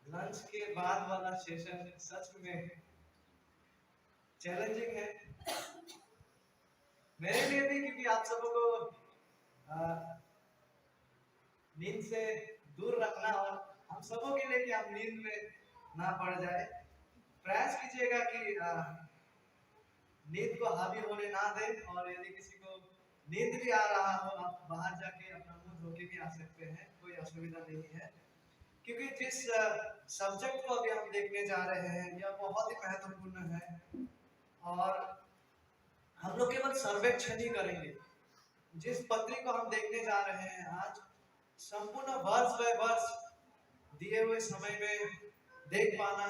Lunch के बाद वाला सेशन सच में चैलेंजिंग है मेरे लिए भी, क्योंकि आप सबों को नींद से दूर रखना और हम सबों के लिए कि हम नींद में ना पड़ जाए। प्रयास कीजिएगा कि नींद को हावी होने ना दें, और यदि किसी को नींद भी आ रहा हो, आप बाहर जाके अपना मुंह धो के भी आ सकते हैं, कोई असुविधा नहीं है। क्योंकि जिस सब्जेक्ट को अभी हम देखने जा रहे हैं यह बहुत ही महत्वपूर्ण है, और हम लोग केवल सर्वेक्षण ही करेंगे। जिस पत्री को हम देखने जा रहे हैं आज, संपूर्ण वर्ष बाय वर्ष दिए हुए समय में देख पाना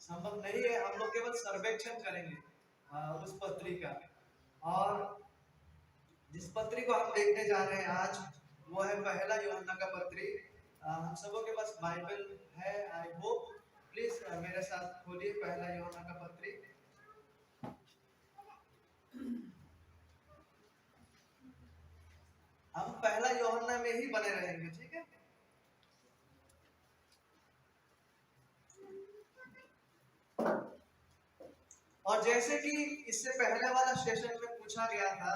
संभव नहीं है। हम लोग केवल सर्वेक्षण करेंगे उस पत्री का। और जिस पत्री को हम देखने जा रहे हैं आज, वो है पहला यूहन्ना का पत्री। हम सबों के पास बाइबल है, आई होप। प्लीज मेरे साथ खोलिए पहला यूहन्ना का पत्री। हम पहला यूहन्ना में ही बने रहेंगे, ठीक है। और जैसे कि इससे पहले वाला सेशन में पूछा गया था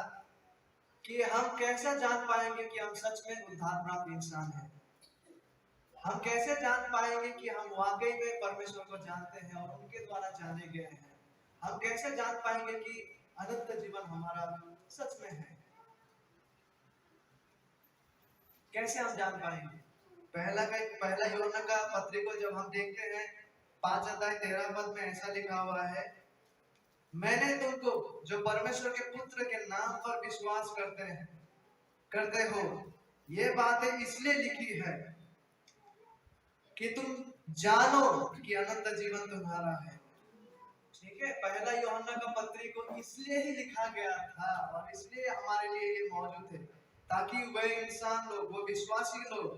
कि हम कैसा जान पाएंगे कि हम सच में उद्धार प्राप्त इंसान हैं, हम कैसे जान पाएंगे कि हम वाकई में परमेश्वर को जानते हैं और उनके द्वारा जाने गए हैं, हम कैसे जान पाएंगे कि अनंत जीवन हमारा सच में है, कैसे हम जान पाएंगे। पहला यूहन्ना का पत्री को जब हम देखते हैं 5 अध्याय 13 पद में ऐसा लिखा हुआ है, मैंने तुमको जो परमेश्वर के पुत्र के नाम पर विश्वास करते हो ये बातें इसलिए लिखी है कि तुम जानो कि अनंत जीवन तुम्हारा है। ठीक है, पहला यूहन्ना का पत्री को इसलिए ही लिखा गया था और इसलिए हमारे लिए ये मौजूद है, ताकि वे इंसान लोग, वो विश्वासी लोग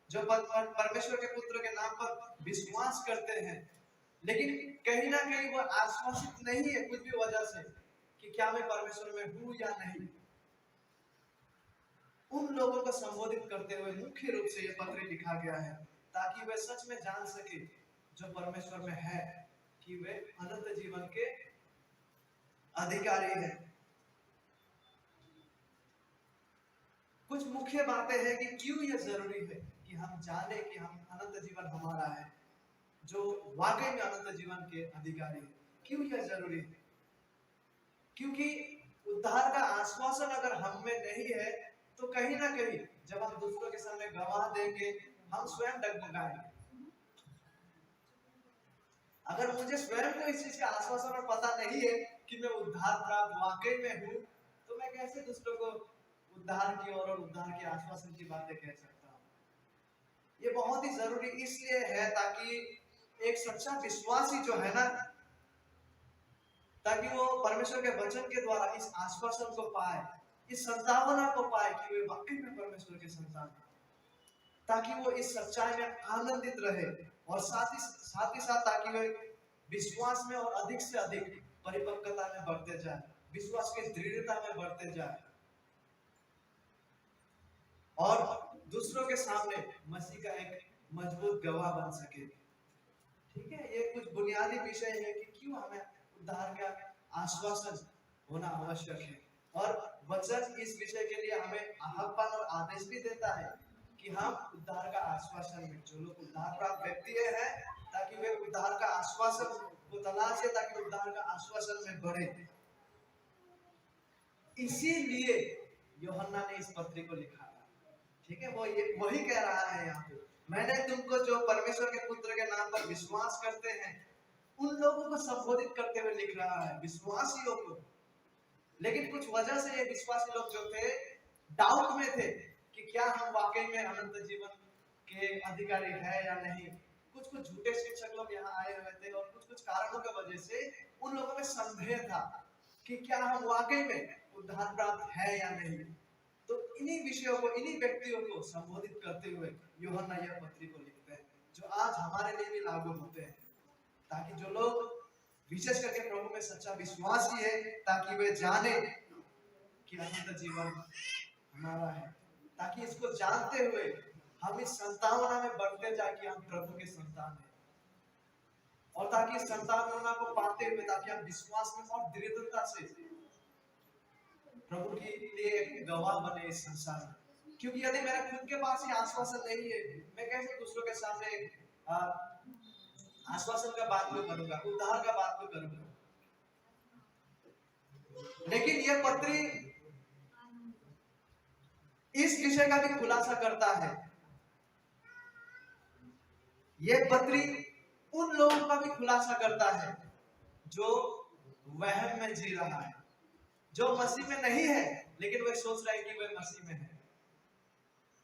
जो परमेश्वर के पुत्र के नाम पर विश्वास करते हैं, लेकिन कहीं ना कहीं वो आश्वासित नहीं है कुछ भी वजह से कि क्या मैं परमेश्वर में हूं या नहीं, उन लोगों को संबोधित करते हुए मुख्य रूप से ये पत्र लिखा गया है, ताकि वे सच में जान सके जो परमेश्वर में है कि वे अनंत जीवन के अधिकारी हैं। कुछ मुख्य बातें हैं कि क्यों यह जरूरी है कि हम जाने कि हम अनंत जीवन हमारा है, जो वाकई में अनंत जीवन के अधिकारी है। क्यों यह जरूरी है? क्योंकि उद्धार का आश्वासन अगर हम में नहीं है तो कहीं ना कहीं जब हम दूसरों के सामने गवाह देंगे हम स्वयं डगमगाएंगे। अगर मुझे स्वयं को इस चीज का आश्वासन और पता नहीं है कि मैं उद्धार प्राप्त वाकई में हूं, तो मैं कैसे दूसरों को उद्धार की और उद्धार के आश्वासन की बातें कह सकता हूं। ये बहुत ही जरूरी इसलिए है ताकि एक सच्चा विश्वासी जो है ना, ताकि वो परमेश्वर के वचन के द्वारा इस आश्वासन को पाए, इस संभावना को पाए कि वे वाकई में परमेश्वर के संतान हैं, ताकि वो इस सच्चाई में आनंदित रहे और साथ ही साथ ताकि वे विश्वास में और अधिक से अधिक परिपक्वता में बढ़ते जाए, विश्वास की दृढ़ता में बढ़ते जाए और दूसरों के सामने मसीह का एक मजबूत गवाह बन सके। ठीक है, ये कुछ बुनियादी विषय है कि क्यों हमें उद्धार का आश्वासन होना आवश्यक है, और वचन इस विषय के लिए हमें आह्वान और आदेश भी देता है कि हम उद्धार का आश्वासन में, जो लोग उद्धार प्राप्त व्यक्ति हैं, ताकि वे उद्धार का आश्वासन को तलाशे, ताकि उद्धार का आश्वासन में बढ़े। इसीलिए यूहन्ना ने इस पत्री को लिखा। ठीक है, वो ये वही कह रहा है यहाँ पे, मैंने तुमको जो परमेश्वर के पुत्र के नाम पर विश्वास करते हैं उन लोगों को संबोधित करते हुए लिख रहा है, विश्वासियों को। लेकिन कुछ वजह से ये विश्वासी लोग जो थे डाउट में थे कि क्या हम वाकई में अनंत जीवन के अधिकारी है या नहीं। कुछ झूठे शिक्षक लोग यहाँ आए हुए थे और कुछ कारणों की वजह से उन लोगों में संदेह था कि क्या हम वाकई में उद्धार प्राप्त है या नहीं। तो इन्हीं विषयों को, इन्हीं व्यक्तियों को संबोधित करते हुए यूहन्ना यह पत्री को लिखते हैं, जो आज हमारे लिए भी लागू होते हैं, ताकि जो लोग विशेष करके प्रभु में सच्चा विश्वासी है, ताकि वे जाने कि अनंत जीवन हमारा है, ताकि इसको जानते हुए हम इस संतावना में बढ़ते जाए कि हम प्रभु के संतान हैं। और ताकि संतान होना को पाते हुए ताकि हम विश्वास में और दृढ़ता से प्रभु के लिए एक गवाह बने इस संसार में। क्योंकि यदि मेरे खुद के पास ही आश्वासन नहीं है, मैं कैसे दूसरों के सामने आश्वासन का बात को करूंगा, उद्धार का बात को करूंगा। लेकिन यह पत्री इस विषय का भी खुलासा करता है। यह पत्री उन लोगों का भी खुलासा करता है जो वहम में जी रहा है, जो मसीह में नहीं है लेकिन वह सोच रहा है कि वह मसीह में है,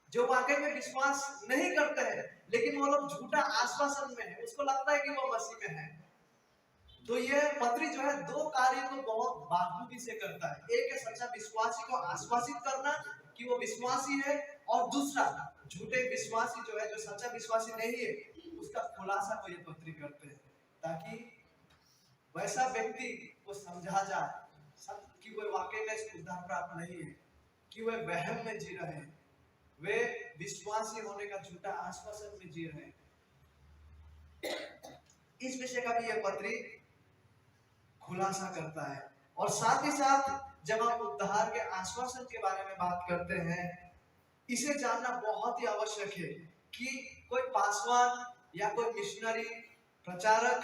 जो वाकई में विश्वास नहीं करते हैं लेकिन वो लोग झूठा आश्वासन में है, उसको लगता है कि वो मसीह में है। तो यह पत्री जो है दो कार्य को बहुत बाखूबी से करता है। एक है सच्चा विश्वासी को आश्वासित करना कि वो विश्वासी है, और दूसरा झूठे विश्वासी जो है, जो सच्चा विश्वासी नहीं है, उसका खुलासा को ये पत्री करते हैं ताकि वैसा व्यक्ति को समझा जाए कि वह वाकई में उद्धार प्राप्त नहीं है, कि वह वहम में जी रहे हैं, वे विश्वासी होने का झूठा आश्वासन में जी रहे हैं। इस विषय का भी यह पत्री खुलासा करता है। और साथ ही साथ जब हम उद्धार के आश्वासन के बारे में बात करते हैं, इसे जानना बहुत ही आवश्यक है कि कोई पासवान या कोई मिशनरी, प्रचारक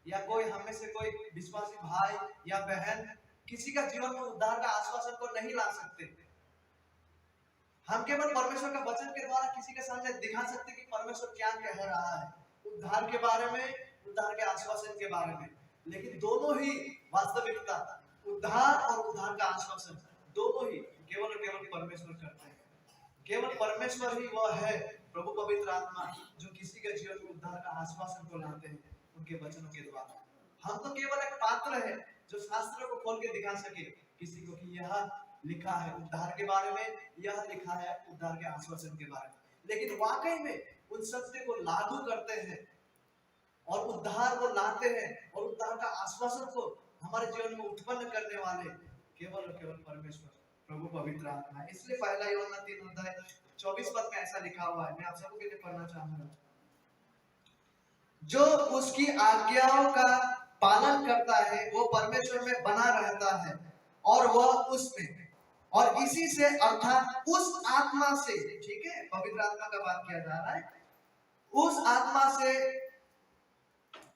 या कोई हमें से कोई विश्वासी भाई या बहन किसी का जीवन में उद्धार का आश्वासन को नहीं ला सकते। हम केवल परमेश्वर का वचन के द्वारा किसी के सामने दिखा सकते कि परमेश्वर क्या कह रहा है उद्धार के बारे में, उद्धार के आश्वासन के बारे में। लेकिन दोनों ही वास्तविकता, उद्धार और उद्धार का आश्वासन, दोनों ही केवल और केवल परमेश्वर करते हैं। केवल परमेश्वर ही वह है, प्रभु पवित्र आत्मा, जो किसी के जीवन में उद्धार का आश्वासन को लाते हैं उनके वचनों के द्वारा। हम तो केवल एक पात्र है जो शास्त्रों को खोल के दिखा सके किसी को कि यह लिखा है उद्धार के बारे में, यह लिखा है उद्धार के आश्वासन के बारे में। लेकिन वाकई में उन सत्य को लागू करते हैं और उद्धार को लाते हैं और उद्धार का आश्वासन को हमारे जीवन में उत्पन्न करने वाले केवल और केवल परमेश्वर, प्रभु पवित्र आत्मा है। इसलिए पहला यूहन्ना 3:24 में ऐसा लिखा हुआ है, मैं आप सबके लिए पढ़ना चाहूंगा। जो उसकी आज्ञाओं का पालन करता है वो परमेश्वर में बना रहता है और वह उसमें, और इसी से अर्थात उस आत्मा से, ठीक है, पवित्र आत्मा का बात किया जा रहा है, उस आत्मा से,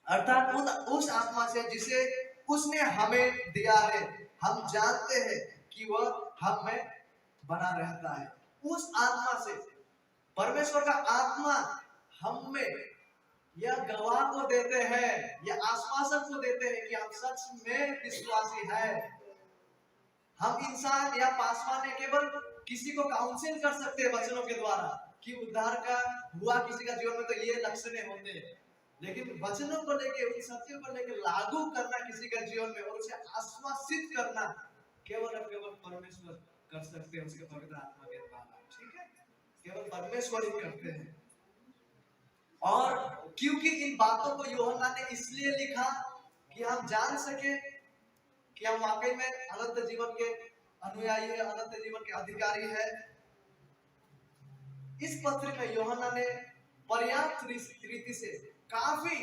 अर्थात उस आत्मा से जिसे उसने हमें दिया है, हम जानते हैं कि वह हम में बना रहता है। उस आत्मा से, परमेश्वर का आत्मा हम में यह गवाह को देते हैं, यह आश्वासन को देते हैं कि हम सच में विश्वासी हैं। हम इंसान या पासवान ने केवल किसी को काउंसिल कर सकते हैं वचनों के द्वारा कि उद्धार का हुआ किसी का जीवन में तो ये लक्षण होते हैं, लेकिन वचनों को लेके, उन सत्यों को लेके लागू करना किसी का जीवन में और उसे आश्वासित करना केवल और केवल परमेश्वर कर सकते हैं उसके पवित्र आत्मा के द्वारा। ठीक है, केवल परमेश्वर ही करते हैं। और क्योंकि इन बातों को यूहन्ना ने इसलिए लिखा कि हम जान सके कि हम वाकई में अनंत जीवन के अनुयायी है, अनंत जीवन के अधिकारी है। इस पत्र में यूहन्ना ने पर्याप्त रीति से काफी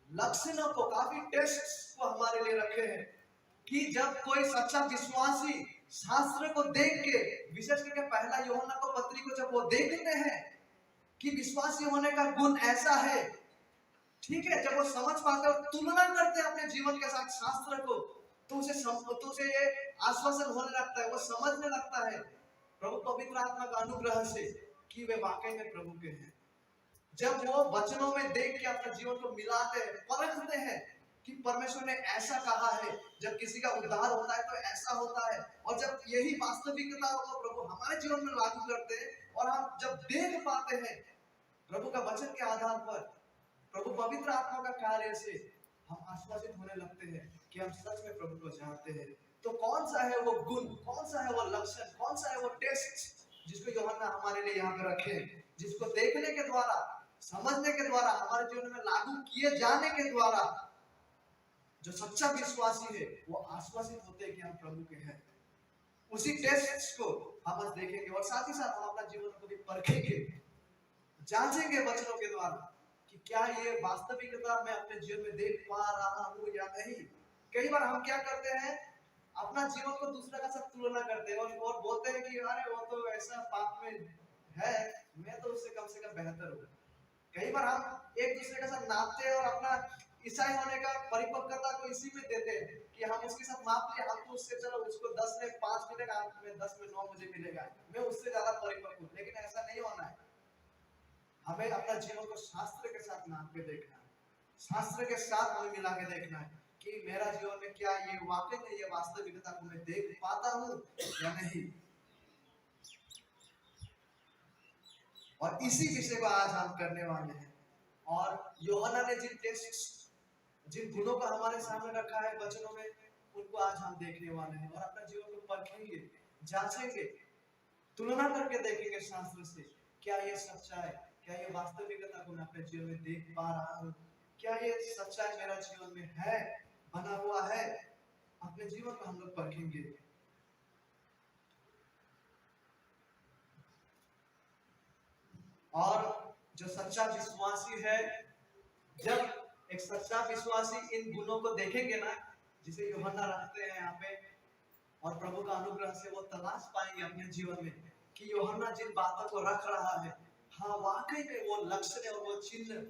लक्षणों को, काफी टेस्ट को हमारे लिए रखे हैं कि जब कोई सच्चा विश्वासी शास्त्र को देख के, विशेष करके पहला यूहन्ना को पत्री को जब वो देखते हैं कि विश्वासी होने का गुण ऐसा है, ठीक है, जब वो समझ पाते और तुलना करते हैं अपने जीवन के साथ शास्त्र को, तो उसे ये आश्वासन होने लगता है, वो समझने लगता है प्रभु पवित्र आत्मा का अनुग्रह से कि वे वाकई में प्रभु के हैं। जब वो वचनों में देख के अपने जीवन को मिलाते हैं, परखते हैं कि परमेश्वर ने ऐसा कहा है, जब किसी का उद्धार होता है तो ऐसा होता है, और जब यही वास्तविकता को प्रभु हमारे जीवन में लागू करते हैं और हम जब देख पाते हैं प्रभु का वचन के आधार पर, प्रभु पवित्र आत्मा का कार्य से हम आश्वासित होने लगते हैं कि हम सच में प्रभु को जानते हैं। तो कौन सा है वो गुण, कौन सा है वो लक्षण, कौन सा है वो टेस्ट जिसको यूहन्ना हमारे लिए यहाँ पे रखे, जिसको देखने के द्वारा, समझने के द्वारा, हमारे जीवन में लागू किए जाने के द्वारा जो सच्चा विश्वासी है वो आश्वासित होते हैं कि हम प्रभु के हैं। उसी टेस्ट को हम आज देखेंगे और साथ ही साथ हम अपना जीवन को भी परखेंगे, जांचेंगे वचनों के द्वारा। कि क्या ये वास्तविकता मैं अपने जीवन में देख पा रहा हूँ या नहीं। कई बार हम क्या करते हैं, अपना जीवन को दूसरे के साथ तुलना करते हैं और बोलते हैं कि अरे वो तो ऐसा पाप में है, मैं तो उससे कम बेहतर हूँ। कई बार हम एक दूसरे के साथ नापते हैं और अपना ईसाई होने का परिपक्वता को इसी में देते हैं कि हम उसके साथ माप लिया, हम तो उससे, चलो उसको 10 में 5 मिलेगा, मैं 10 में 9 मुझे मिलेगा, मैं उससे ज्यादा परिपक्व हूँ। लेकिन ऐसा नहीं होना है। हमें अपना जीवन को शास्त्र के साथ नाप के देखना है, शास्त्र के साथ हमें मिला के देखना है कि मेरा जीवन में क्या ये वाकई में ये वास्तविकता को मैं देख पाता हूँ या नहीं। और इसी विषय को आज हम करने वाले हैं। और यूहन्ना ने जिन गुणों का हमारे सामने रखा है वचनों में, उनको आज हम देखने वाले हैं और अपने जीवन को परखेंगे, जांचेंगे, तुलना करके देखेंगे शास्त्र से, क्या ये सच्चा है, क्या ये वास्तविकता को मैं अपने जीवन में देख पा रहा हूँ, क्या ये सच्चाई मेरा जीवन में है, बना हुआ है। अपने जीवन को हम लोग परखेंगे। और जो सच्चा विश्वासी है, जब एक सच्चा विश्वासी इन गुणों को देखेंगे ना, जिसे यूहन्ना रखते हैं यहाँ पे, और प्रभु का अनुग्रह से वो तलाश पाएंगे अपने जीवन में कि यूहन्ना जिन बातों को रख रहा है, हाँ वाकई में वो लक्षण और वो चिन्ह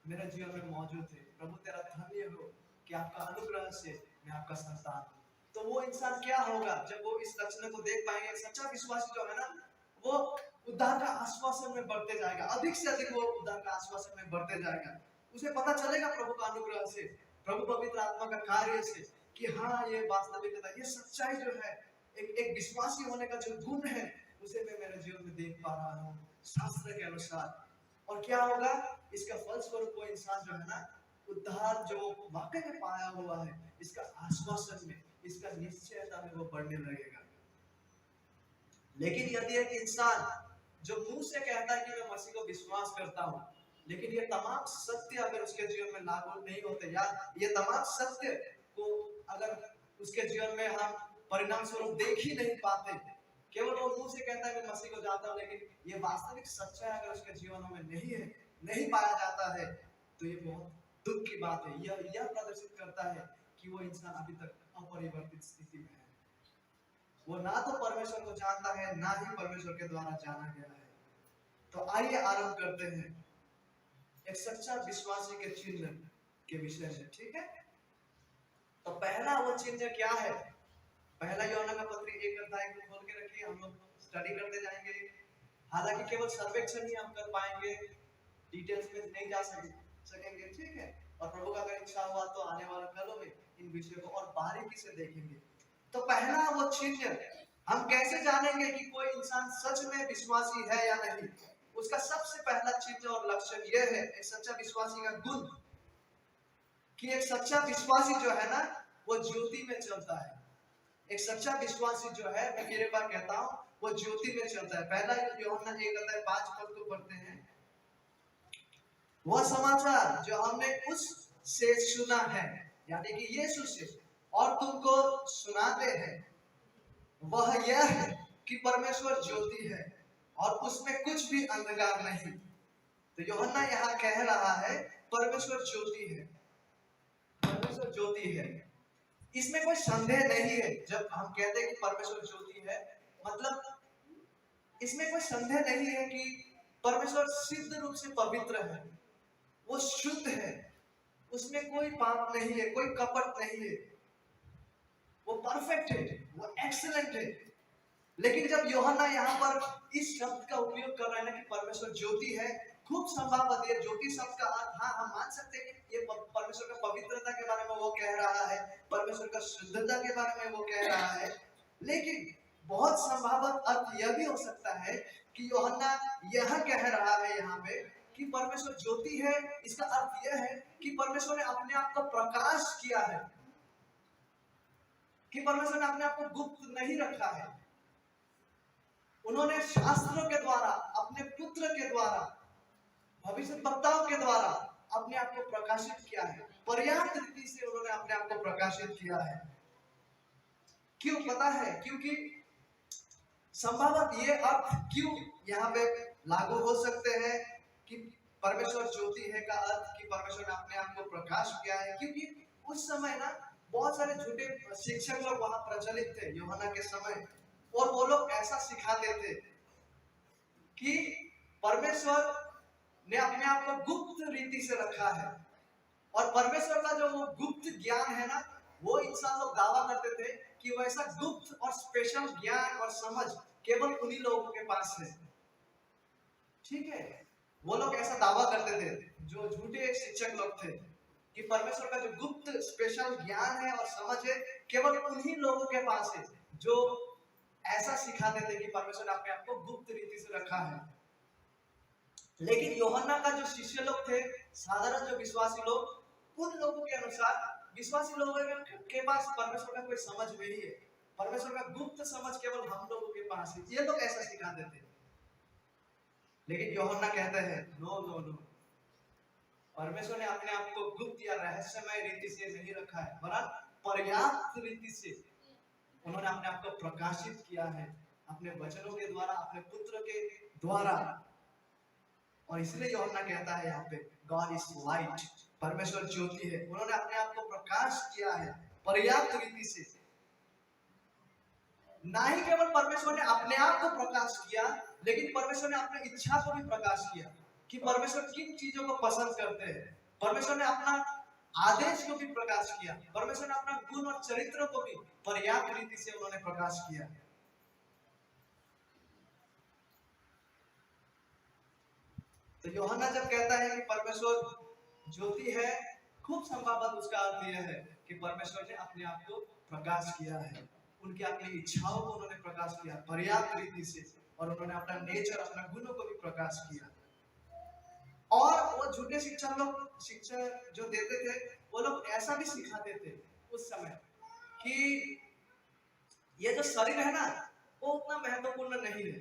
मेरे जीवन में मौजूद है। प्रभु तेरा धन्य हो कि आपका अनुग्रह से मैं आपका संतान हूँ। तो वो इंसान क्या होगा जब वो इस लक्षण को देख पाएंगे। सच्चा विश्वासी जो है ना, वो उद्धार का आश्वासन में बढ़ते जाएगा, अधिक से अधिक वो उद्धार का आश्वासन में बढ़ते जाएगा। उसे पता चलेगा प्रभु का अनुग्रह से, प्रभु पवित्र आत्मा का कार्य से कि हाँ ये वास्तविकता, ये सच्चाई जो है, एक विश्वासी होने का जो गुण है, उसे मैं मेरे जीवन में देख पा रहा हूँ शास्त्र के अनुसार। और क्या होगा, इसका फलस्वरूप वो इंसान जो है ना, उद्धार जो वाकई में पाया हुआ है, इसका आश्वासन में, इसका निश्चयता में वो बढ़ने लगेगा। लेकिन यदि एक इंसान जो मुंह से कहता है कि मैं मसीह को विश्वास करता हूँ, लेकिन ये तमाम सत्य अगर उसके जीवन में लागू नहीं होते, या ये तमाम सत्य को अगर उसके जीवन में हम परिणाम स्वरूप देख ही नहीं पाते, केवल वो मुंह से कहता है मैं मसीह को जानता हूँ, लेकिन ये वास्तविक सच्चाई अगर उसके जीवन में नहीं है, नहीं पाया जाता है, तो ये बहुत दुख की बात है। यह प्रदर्शित करता है कि वो इंसान अभी तक अपरिवर्तित स्थिति में है। वो ना तो परमेश्वर को जानता है, ना ही परमेश्वर के द्वारा जाना गया है। तो आइए आरंभ करते हैं एक सच्चा विश्वासी के चिन्ह के विषय में, ठीक है। तो पहला वो चिन्ह क्या है, पहला यूहन्ना का पत्री 1 अध्याय को खोल के रखिए, हम लोग स्टडी करते जाएंगे। हालांकि केवल सर्वेक्षण ही हम कर पाएंगे, डिटेल्स में नहीं जा सकेंगे, ठीक है। और प्रभु का अगर इच्छा हुआ तो आने वाले कलों में इन विषयों को और बारीकी से देखेंगे। तो पहला वो चिन्ह, हम कैसे जानेंगे कि कोई इंसान सच में विश्वासी है या नहीं। उसका सबसे पहला चिन्ह और लक्षण यह है, एक सच्चा विश्वासी का गुण, कि एक सच्चा विश्वासी जो है ना, वो ज्योति में चलता है। एक सच्चा विश्वासी जो है, मैं मेरे बार कहता हूँ, वो ज्योति में चलता है। पहला यूहन्ना 1:5 को पढ़ते हैं। वह समाचार जो हमने उससे सुना है, यानी कि यीशु से, और तुमको सुनाते हैं, वह यह है कि परमेश्वर ज्योति है और उसमें कुछ भी अंधकार नहीं। तो यूहन्ना यहाँ कह रहा है परमेश्वर ज्योति है, परमेश्वर ज्योति है। इसमें कोई संदेह नहीं है। जब हम कहते हैं कि परमेश्वर ज्योति है, मतलब इसमें कोई संदेह नहीं है कि परमेश्वर सिद्ध रूप से पवित्र है, वो शुद्ध है, उसमें कोई पाप नहीं है, कोई कपट नहीं है, वो परफेक्ट है, वो एक्सीलेंट है। लेकिन जब यूहन्ना यहाँ पर इस शब्द का उपयोग कर रहे हैं ना कि परमेश्वर ज्योति है, खूब संभावत है ज्योति शब्द का अर्थ, हाँ हम मान सकते हैं कि ये परमेश्वर का पवित्रता के बारे में वो कह रहा है, परमेश्वर का शुद्धता के बारे में वो कह रहा है। लेकिन बहुत संभावत अर्थ यह भी हो सकता है कि यूहन्ना यह कह रहा है यहाँ पे कि परमेश्वर ज्योति है, इसका अर्थ यह है कि परमेश्वर ने अपने आप को प्रकाश किया है, कि परमेश्वर ने अपने आप को गुप्त नहीं रखा है। उन्होंने शास्त्रों के द्वारा, अपने पुत्र के द्वारा, भविष्यवक्ताओं के द्वारा अपने आप को प्रकाशित किया है। पर्याप्त रीति से उन्होंने अपने आप को प्रकाशित किया है। क्यों पता है? क्योंकि संभवत ये अर्थ क्यों यहाँ पे लागू हो सकते हैं कि परमेश्वर ज्योति है का अर्थ कि परमेश्वर ने अपने आप को प्रकाश किया है, क्योंकि उस समय ना बहुत सारे झूठे शिक्षक लोग वहां प्रचलित थे यूहन्ना के समय, और वो लोग ऐसा सिखाते थे कि परमेश्वर ने अपने आप को गुप्त रीति से रखा है, और परमेश्वर का जो वो गुप्त ज्ञान है ना, वो इंसान लोग दावा करते थे कि वैसा गुप्त और स्पेशल ज्ञान और समझ केवल उन्हीं लोगों के पास है। ठीक है, वो लोग ऐसा दावा करते थे, जो झूठे शिक्षक लोग थे, कि परमेश्वर का जो गुप्त स्पेशल ज्ञान है और समझ है केवल उन्हीं लोगों के पास है, जो ऐसा सिखाते थे कि परमेश्वर ने अपने आप को गुप्त रीति से रखा है। लेकिन यूहन्ना का जो शिष्य लोग थे, साधारण जो विश्वासी लोग, उन लोगों के अनुसार विश्वासी लोगों के पास परमेश्वर का कोई समझ नहीं है, परमेश्वर का गुप्त समझ केवल हम लोगों के पास है, ये लोग ऐसा सिखाते थे। लेकिन यूहन्ना कहते हैं नो नो नो, परमेश्वर ने अपने आप को गुप्त या रहस्यमय रीति से नहीं रखा है, वरन पर्याप्त रीति से उन्होंने अपने आप को प्रकाशित किया है अपने वचनों के द्वारा, अपने पुत्र के द्वारा। और इसलिए यूहन्ना कहता है यहाँ पे गॉड इज लाइट, परमेश्वर ज्योति है, उन्होंने अपने आप को प्रकाश किया है पर्याप्त रीति से। ना ही केवल परमेश्वर ने अपने आप को प्रकाश किया, लेकिन परमेश्वर ने अपनी इच्छा को भी प्रकाश किया कि परमेश्वर किन चीजों को पसंद करते हैं। परमेश्वर ने अपना आदेश को भी प्रकाश किया, परमेश्वर ने अपना गुण और चरित्र को भी पर्याप्त रीति से उन्होंने प्रकाश किया। तो यूहन्ना जब कहता है कि परमेश्वर ज्योति है, खूब संभवतः उसका अर्थ यह है कि परमेश्वर ने अपने आप को प्रकाश किया है, उनकी अपनी इच्छाओं को उन्होंने प्रकाश किया पर्याप्त रीति से, और उन्होंने अपना नेचर, अपना गुणों को भी प्रकाश किया। और वो झूठे शिक्षा जो देते थे, वो लोग ऐसा भी सिखाते थे उस समय कि ये जो शरीर है ना, वो उतना महत्वपूर्ण नहीं है।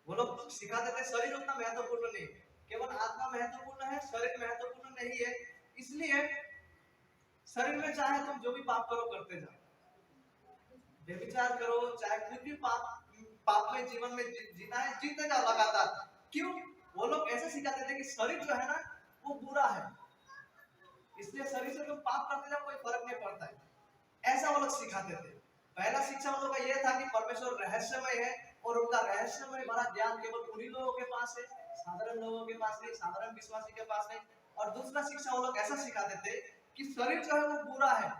वो लोग सिखाते थे शरीर उतना महत्वपूर्ण नहीं, केवल आत्मा महत्वपूर्ण है, शरीर महत्वपूर्ण नहीं है। इसलिए शरीर में चाहे तुम जो भी पाप करो करते जाओ, व्यभिचार करो, चाहे कुछ भी पाप में जीवन में जीना है, जीते जाओ लगातार। क्यों? वो लोग ऐसे सिखाते थे कि शरीर जो है ना, वो बुरा है, इसलिए शरीर से तुम पाप करते जाओ, कोई फर्क नहीं पड़ता है। ऐसा वो लोग सिखाते थे। पहला शिक्षा उन लोगों का यह था कि परमेश्वर रहस्यमय है, और उनका रहस्यमय बड़ा ज्ञान केवल उन्हीं लोगों के पास है, साधारण लोगों के पास नहीं, साधारण विश्वासी के पास नहीं। और दूसरा शिक्षा वो लोग ऐसा सिखाते थे कि शरीर जो है वो बुरा है,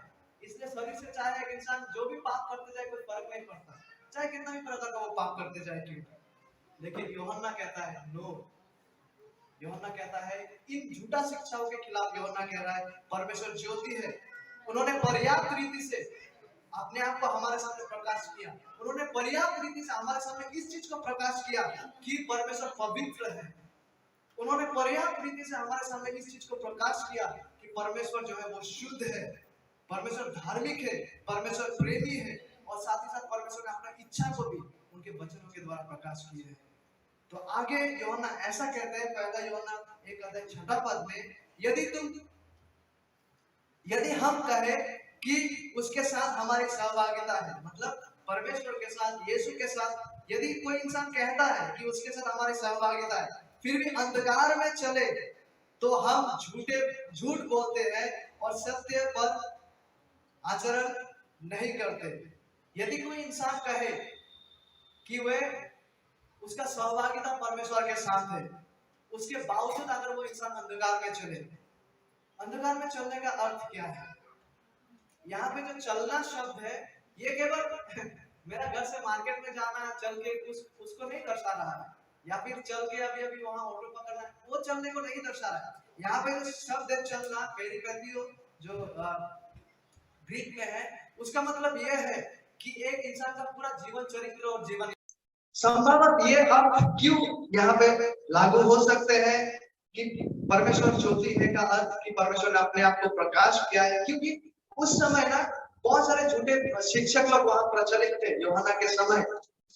इसलिए शरीर से चाहे एक इंसान जो भी पाप करते जाए कोई फर्क नहीं पड़ता, चाहे कितना भी प्रकार का वो पाप करते जाए क्यों। लेकिन यूहन्ना कहता है नो, यूहन्ना कहता है इन झूठा शिक्षाओं के खिलाफ यूहन्ना कह रहा है परमेश्वर ज्योति है, उन्होंने पर्याप्त रीति से अपने आप को हमारे सामने प्रकाश किया, उन्होंने पर्याप्त रीति से हमारे सामने इस चीज को प्रकाश किया कि परमेश्वर पवित्र है। उन्होंने पर्याप्त रीति से हमारे सामने इस चीज को प्रकाश किया कि परमेश्वर जो है वो शुद्ध है, परमेश्वर धार्मिक है, परमेश्वर प्रेमी है, और साथ ही साथ परमेश्वर ने अपनी इच्छा को भी उनके वचनों के द्वारा प्रकाश किया है। तो आगे यूहन्ना ऐसा कहते हैं, पहला यूहन्ना 1:6 में, यदि हम कहे कि उसके साथ हमारी सहभागिता है, मतलब परमेश्वर के साथ, यीशु के साथ, यदि कोई इंसान कहता है कि उसके साथ हमारी सहभागिता है, फिर भी अंधकार में चले, तो हम झूठ बोलते हैं और सत्य पर आचरण नहीं करते। यदि कोई इंसान कहे कि वह उसका सहभागिता परमेश्वर के साथ है, उसके बावजूद अगर वो इंसान अंधकार में चले, अंधकार में चलने का अर्थ क्या है? यहाँ पे जो चलना शब्द है, ये केवल मेरा घर से मार्केट में जाना, चल के उसको नहीं दर्शा रहा है, या फिर चल के अभी वहां ऑटो पकड़ना, वो चलने को नहीं दर्शा रहा है। यहाँ पे जो शब्द है चलना, पेरिपेथियो, जो ग्रीक में है, उसका मतलब यह है कि एक इंसान का पूरा जीवन चरित्र और जीवन। संभवतः ये अब क्यों यहाँ पे लागू हो सकते हैं कि परमेश्वर ज्योति है का अर्थ कि परमेश्वर ने अपने आप को प्रकाश किया है, क्योंकि उस समय ना बहुत सारे झूठे शिक्षक लोग वहां प्रचलित थे यूहन्ना के समय,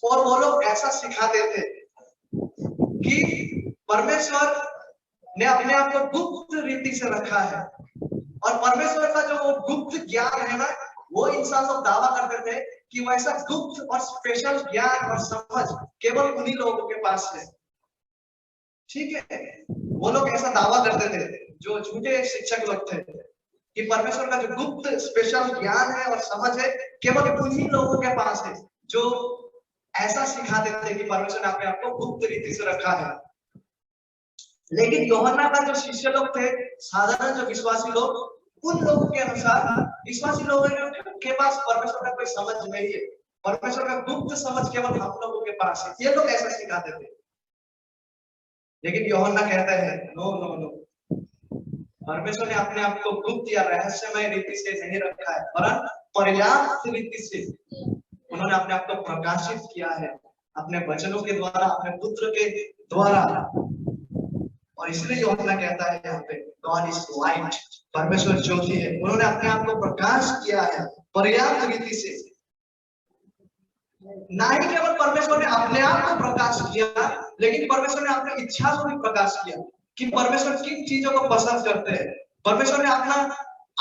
और वो लोग ऐसा सिखाते थे कि परमेश्वर ने अपने आप को गुप्त रीति से रखा है, और परमेश्वर का जो वो गुप्त ज्ञान है ना, वो इंसान लोग दावा करते थे कि वैसा गुप्त और स्पेशल ज्ञान और समझ केवल उन्हीं लोगों के पास है। ठीक है, वो लोग दावा करते थे जो झूठे शिक्षक लोग थे कि परमेश्वर का जो गुप्त स्पेशल ज्ञान है और समझ है केवल उन्हीं लोगों के पास है जो ऐसा सिखाते थे कि परमेश्वर ने अपने आप को गुप्त रीति से रखा है। लेकिन यूहन्ना का जो शिष्य लोग थे, साधारण जो विश्वासी लोग, उन लोगों के अनुसार विश्वासी लोगों के पास परमेश्वर का कोई समझ नहीं है, परमेश्वर का गुप्त समझ केवल हम लोगों के पास है, ये लोग ऐसा सिखाते थे। लेकिन यूहन्ना कहता है नो नो नो, परमेश्वर ने अपने आप को गुप्त या रहस्यमय रीति से नहीं रखा है, वरन पर्याप्त रीति से उन्होंने अपने आप को प्रकाशित किया है अपने वचनों के द्वारा, अपने पुत्र के द्वारा। और इसलिए यूहन्ना कहता है यहाँ पे गॉड इज लाइट, परमेश्वर ज्योति है। उन्होंने अपने आप को प्रकाश किया है पर्याप्त रीति से। ना ही केवल परमेश्वर ने अपने आप को प्रकाश किया, लेकिन परमेश्वर ने अपनी इच्छा को भी प्रकाश किया कि परमेश्वर किन चीजों को पसंद करते हैं। परमेश्वर ने अपना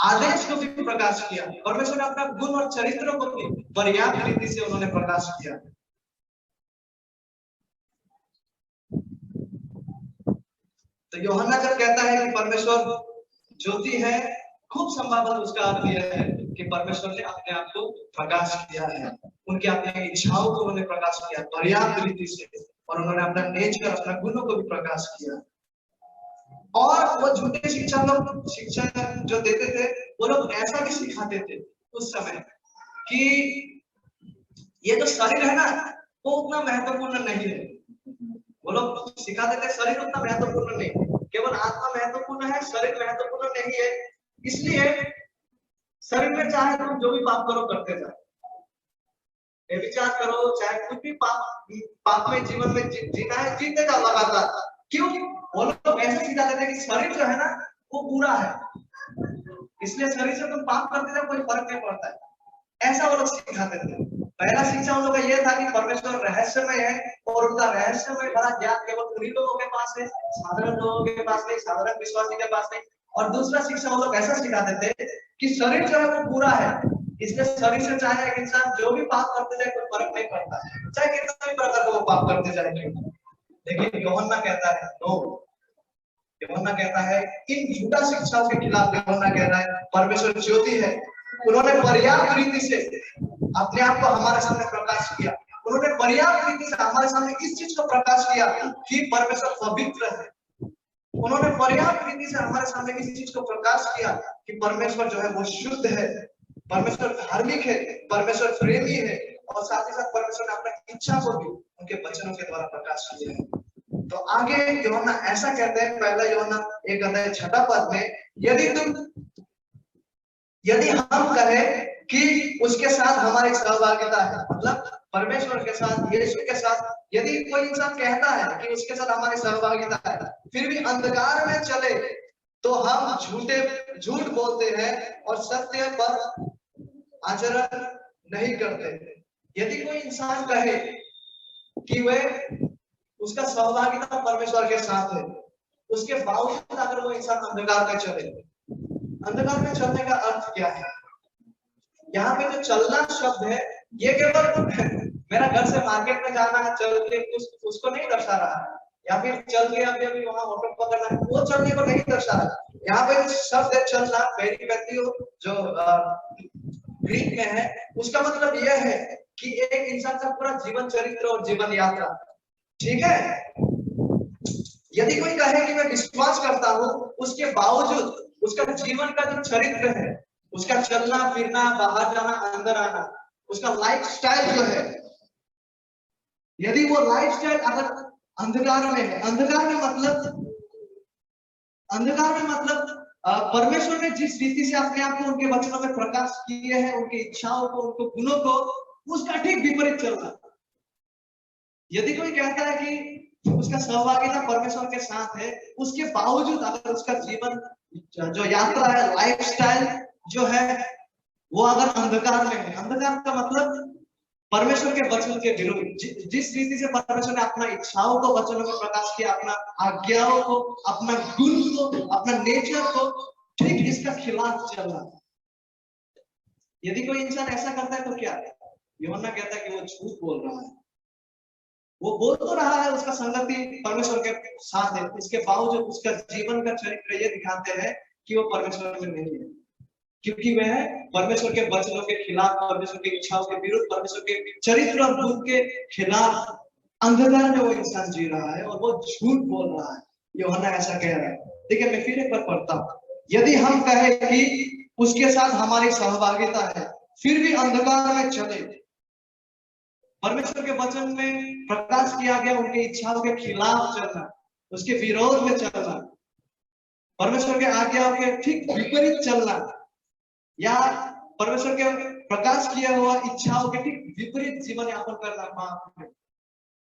आदेश को भी प्रकाश किया, परमेश्वर ने अपना गुण और चरित्र को भी पर्याप्त रीति से उन्होंने प्रकाश किया। तो यूहन्ना जब कहता है कि परमेश्वर ज्योति है, खूब संभवतः उसका अर्थ यह है कि परमेश्वर ने अपने आप को प्रकाश किया है, उनके अपने इच्छाओं को उन्होंने प्रकाश किया पर्याप्त रीति से, और उन्होंने अपना नेचर, अपना गुणों को भी प्रकाश किया। और वो झूठे शिक्षा जो देते थे, वो लोग ऐसा भी सिखाते थे उस समय कि ये जो शरीर है ना, वो उतना महत्वपूर्ण नहीं है। वो लोग सिखाते थे शरीर उतना महत्वपूर्ण नहीं, केवल आत्मा महत्वपूर्ण है, शरीर महत्वपूर्ण नहीं है। इसलिए शरीर में चाहे तुम जो भी पाप करो करते जाओ, विचार करो, चाहे कुछ भी पाप में जीवन में जीना है, जीते जाओ लगातार। क्यों? वो लोग ऐसे सिखाते थे कि शरीर जो है ना वो बुरा है, इसलिए शरीर से तुम पाप करते जाओ, कोई फर्क नहीं पड़ता है। ऐसा वो लोग सिखाते थे। पहला शिक्षा उन लोगों का यह था कि परमेश्वर रहस्यमय है और उनका रहस्यमय बड़ा ज्ञान केवल उन्हीं लोगों के पास है, साधारण लोगों के पास नहीं, साधारण विश्वासी के पास नहीं। और दूसरा शिक्षा वो लोग ऐसा सिखाते थे कि शरीर जो है वो बुरा है, इसलिए शरीर से चाहे एक इंसान जो भी पाप करते जाए कोई फर्क नहीं पड़ता है, चाहे कितना भी प्रकार का वो पाप करते जाए। लेकिन यूहन्ना कहता है नो, यूहन्ना कहता है इन झूठा शिक्षाओं के खिलाफ यूहन्ना कह रहा है परमेश्वर ज्योति है, उन्होंने पर्याप्त रीति से अपने आप को हमारे सामने प्रकाश किया, उन्होंने पर्याप्त रीति से हमारे सामने इस चीज को प्रकाश किया कि परमेश्वर पवित्र है। उन्होंने पर्याप्त रीति से हमारे सामने इस चीज को प्रकाश किया कि परमेश्वर जो है वो शुद्ध है, परमेश्वर धार्मिक है, परमेश्वर प्रेमी है, और साथ ही साथ परमेश्वर ने अपनी इच्छा को भी उनके वचनों के द्वारा प्रकाश किया है। तो आगे यूहन्ना ऐसा कहते हैं, पहला यूहन्ना 1:6 में, यदि हम कहें कि उसके साथ हमारी सहभागिता है, मतलब परमेश्वर के साथ, यीशु के साथ, यदि कोई इंसान कहता है कि उसके साथ हमारी सहभागिता है, फिर भी अंधकार में चले, तो हम झूठ बोलते हैं और सत्य पर आचरण नहीं करते। यदि कोई इंसान कहे कि वह उसका सहभागिता परमेश्वर के साथ है, उसके बावजूद अगर वो इंसान अंधकार में चले, अंधकार में चलने का अर्थ क्या है? यहाँ पे जो चलना शब्द है, ये केवल मेरा घर से मार्केट में जाना है, चल के उसको नहीं दर्शा रहा है, या फिर चल के अभी वहां ऑटो पकड़ना है, वो चलने को नहीं दर्शा रहा है। यहाँ पे शब्द है चलना, पेरिपेटियो, जो ग्रीक में है, उसका मतलब यह है कि एक इंसान का पूरा जीवन चरित्र और जीवन यात्रा, ठीक है। यदि कोई कहे कि मैं विश्वास करता हूँ, उसके बावजूद उसका जीवन का जो चरित्र है, उसका चलना फिरना, बाहर जाना, अंदर आना, उसका लाइफस्टाइल जो है, यदि वो लाइफस्टाइल अगर अंधकार में है, अंधकार में मतलब परमेश्वर ने जिस रीति से अपने आप को उनके वचनों में प्रकाश किए हैं, उनकी इच्छाओं को, उनके गुणों को, उसका ठीक विपरीत चलना। यदि कोई कहता है कि उसका सहभागिता परमेश्वर के साथ है, उसके बावजूद अगर उसका जीवन जो यात्रा है, लाइफस्टाइल जो है, वो अगर अंधकार में है, अंधकार का मतलब परमेश्वर के वचन के विरुद्ध, जिस रीति से परमेश्वर ने अपना इच्छाओं को वचनों में प्रकाश किया, अपना आज्ञाओं को, अपना गुण को, अपना नेचर को, ठीक इसका खिलाफ चलना। यदि कोई इंसान ऐसा करता है तो क्या? यूहन्ना कहता है कि वो झूठ बोल रहा है। वो बोल तो रहा है उसका संगति परमेश्वर के साथ है, इसके बावजूद उसका जीवन का चरित्र ये दिखाते हैं कि वो परमेश्वर में नहीं है, क्योंकि वह परमेश्वर के वचनों के खिलाफ, परमेश्वर की इच्छाओं के विरुद्ध, परमेश्वर के चरित्र और गुण के खिलाफ अंधकार में वो इंसान जी रहा है और वो झूठ बोल रहा है। यूहन्ना ऐसा कह रहा है। देखिए मैं फिर एक बार पढ़ता हूँ, यदि हम कहें कि उसके साथ हमारी सहभागिता है फिर भी अंधकार में चले, परमेश्वर के वचन में प्रकाश किया गया उनकी इच्छाओं के खिलाफ चलना, उसके विरोध में चलना, परमेश्वर के आज्ञाओं के ठीक विपरीत चलना, या परमेश्वर के प्रकाश किया हुआ इच्छाओं के ठीक विपरीत जीवन यापन करना पाप है।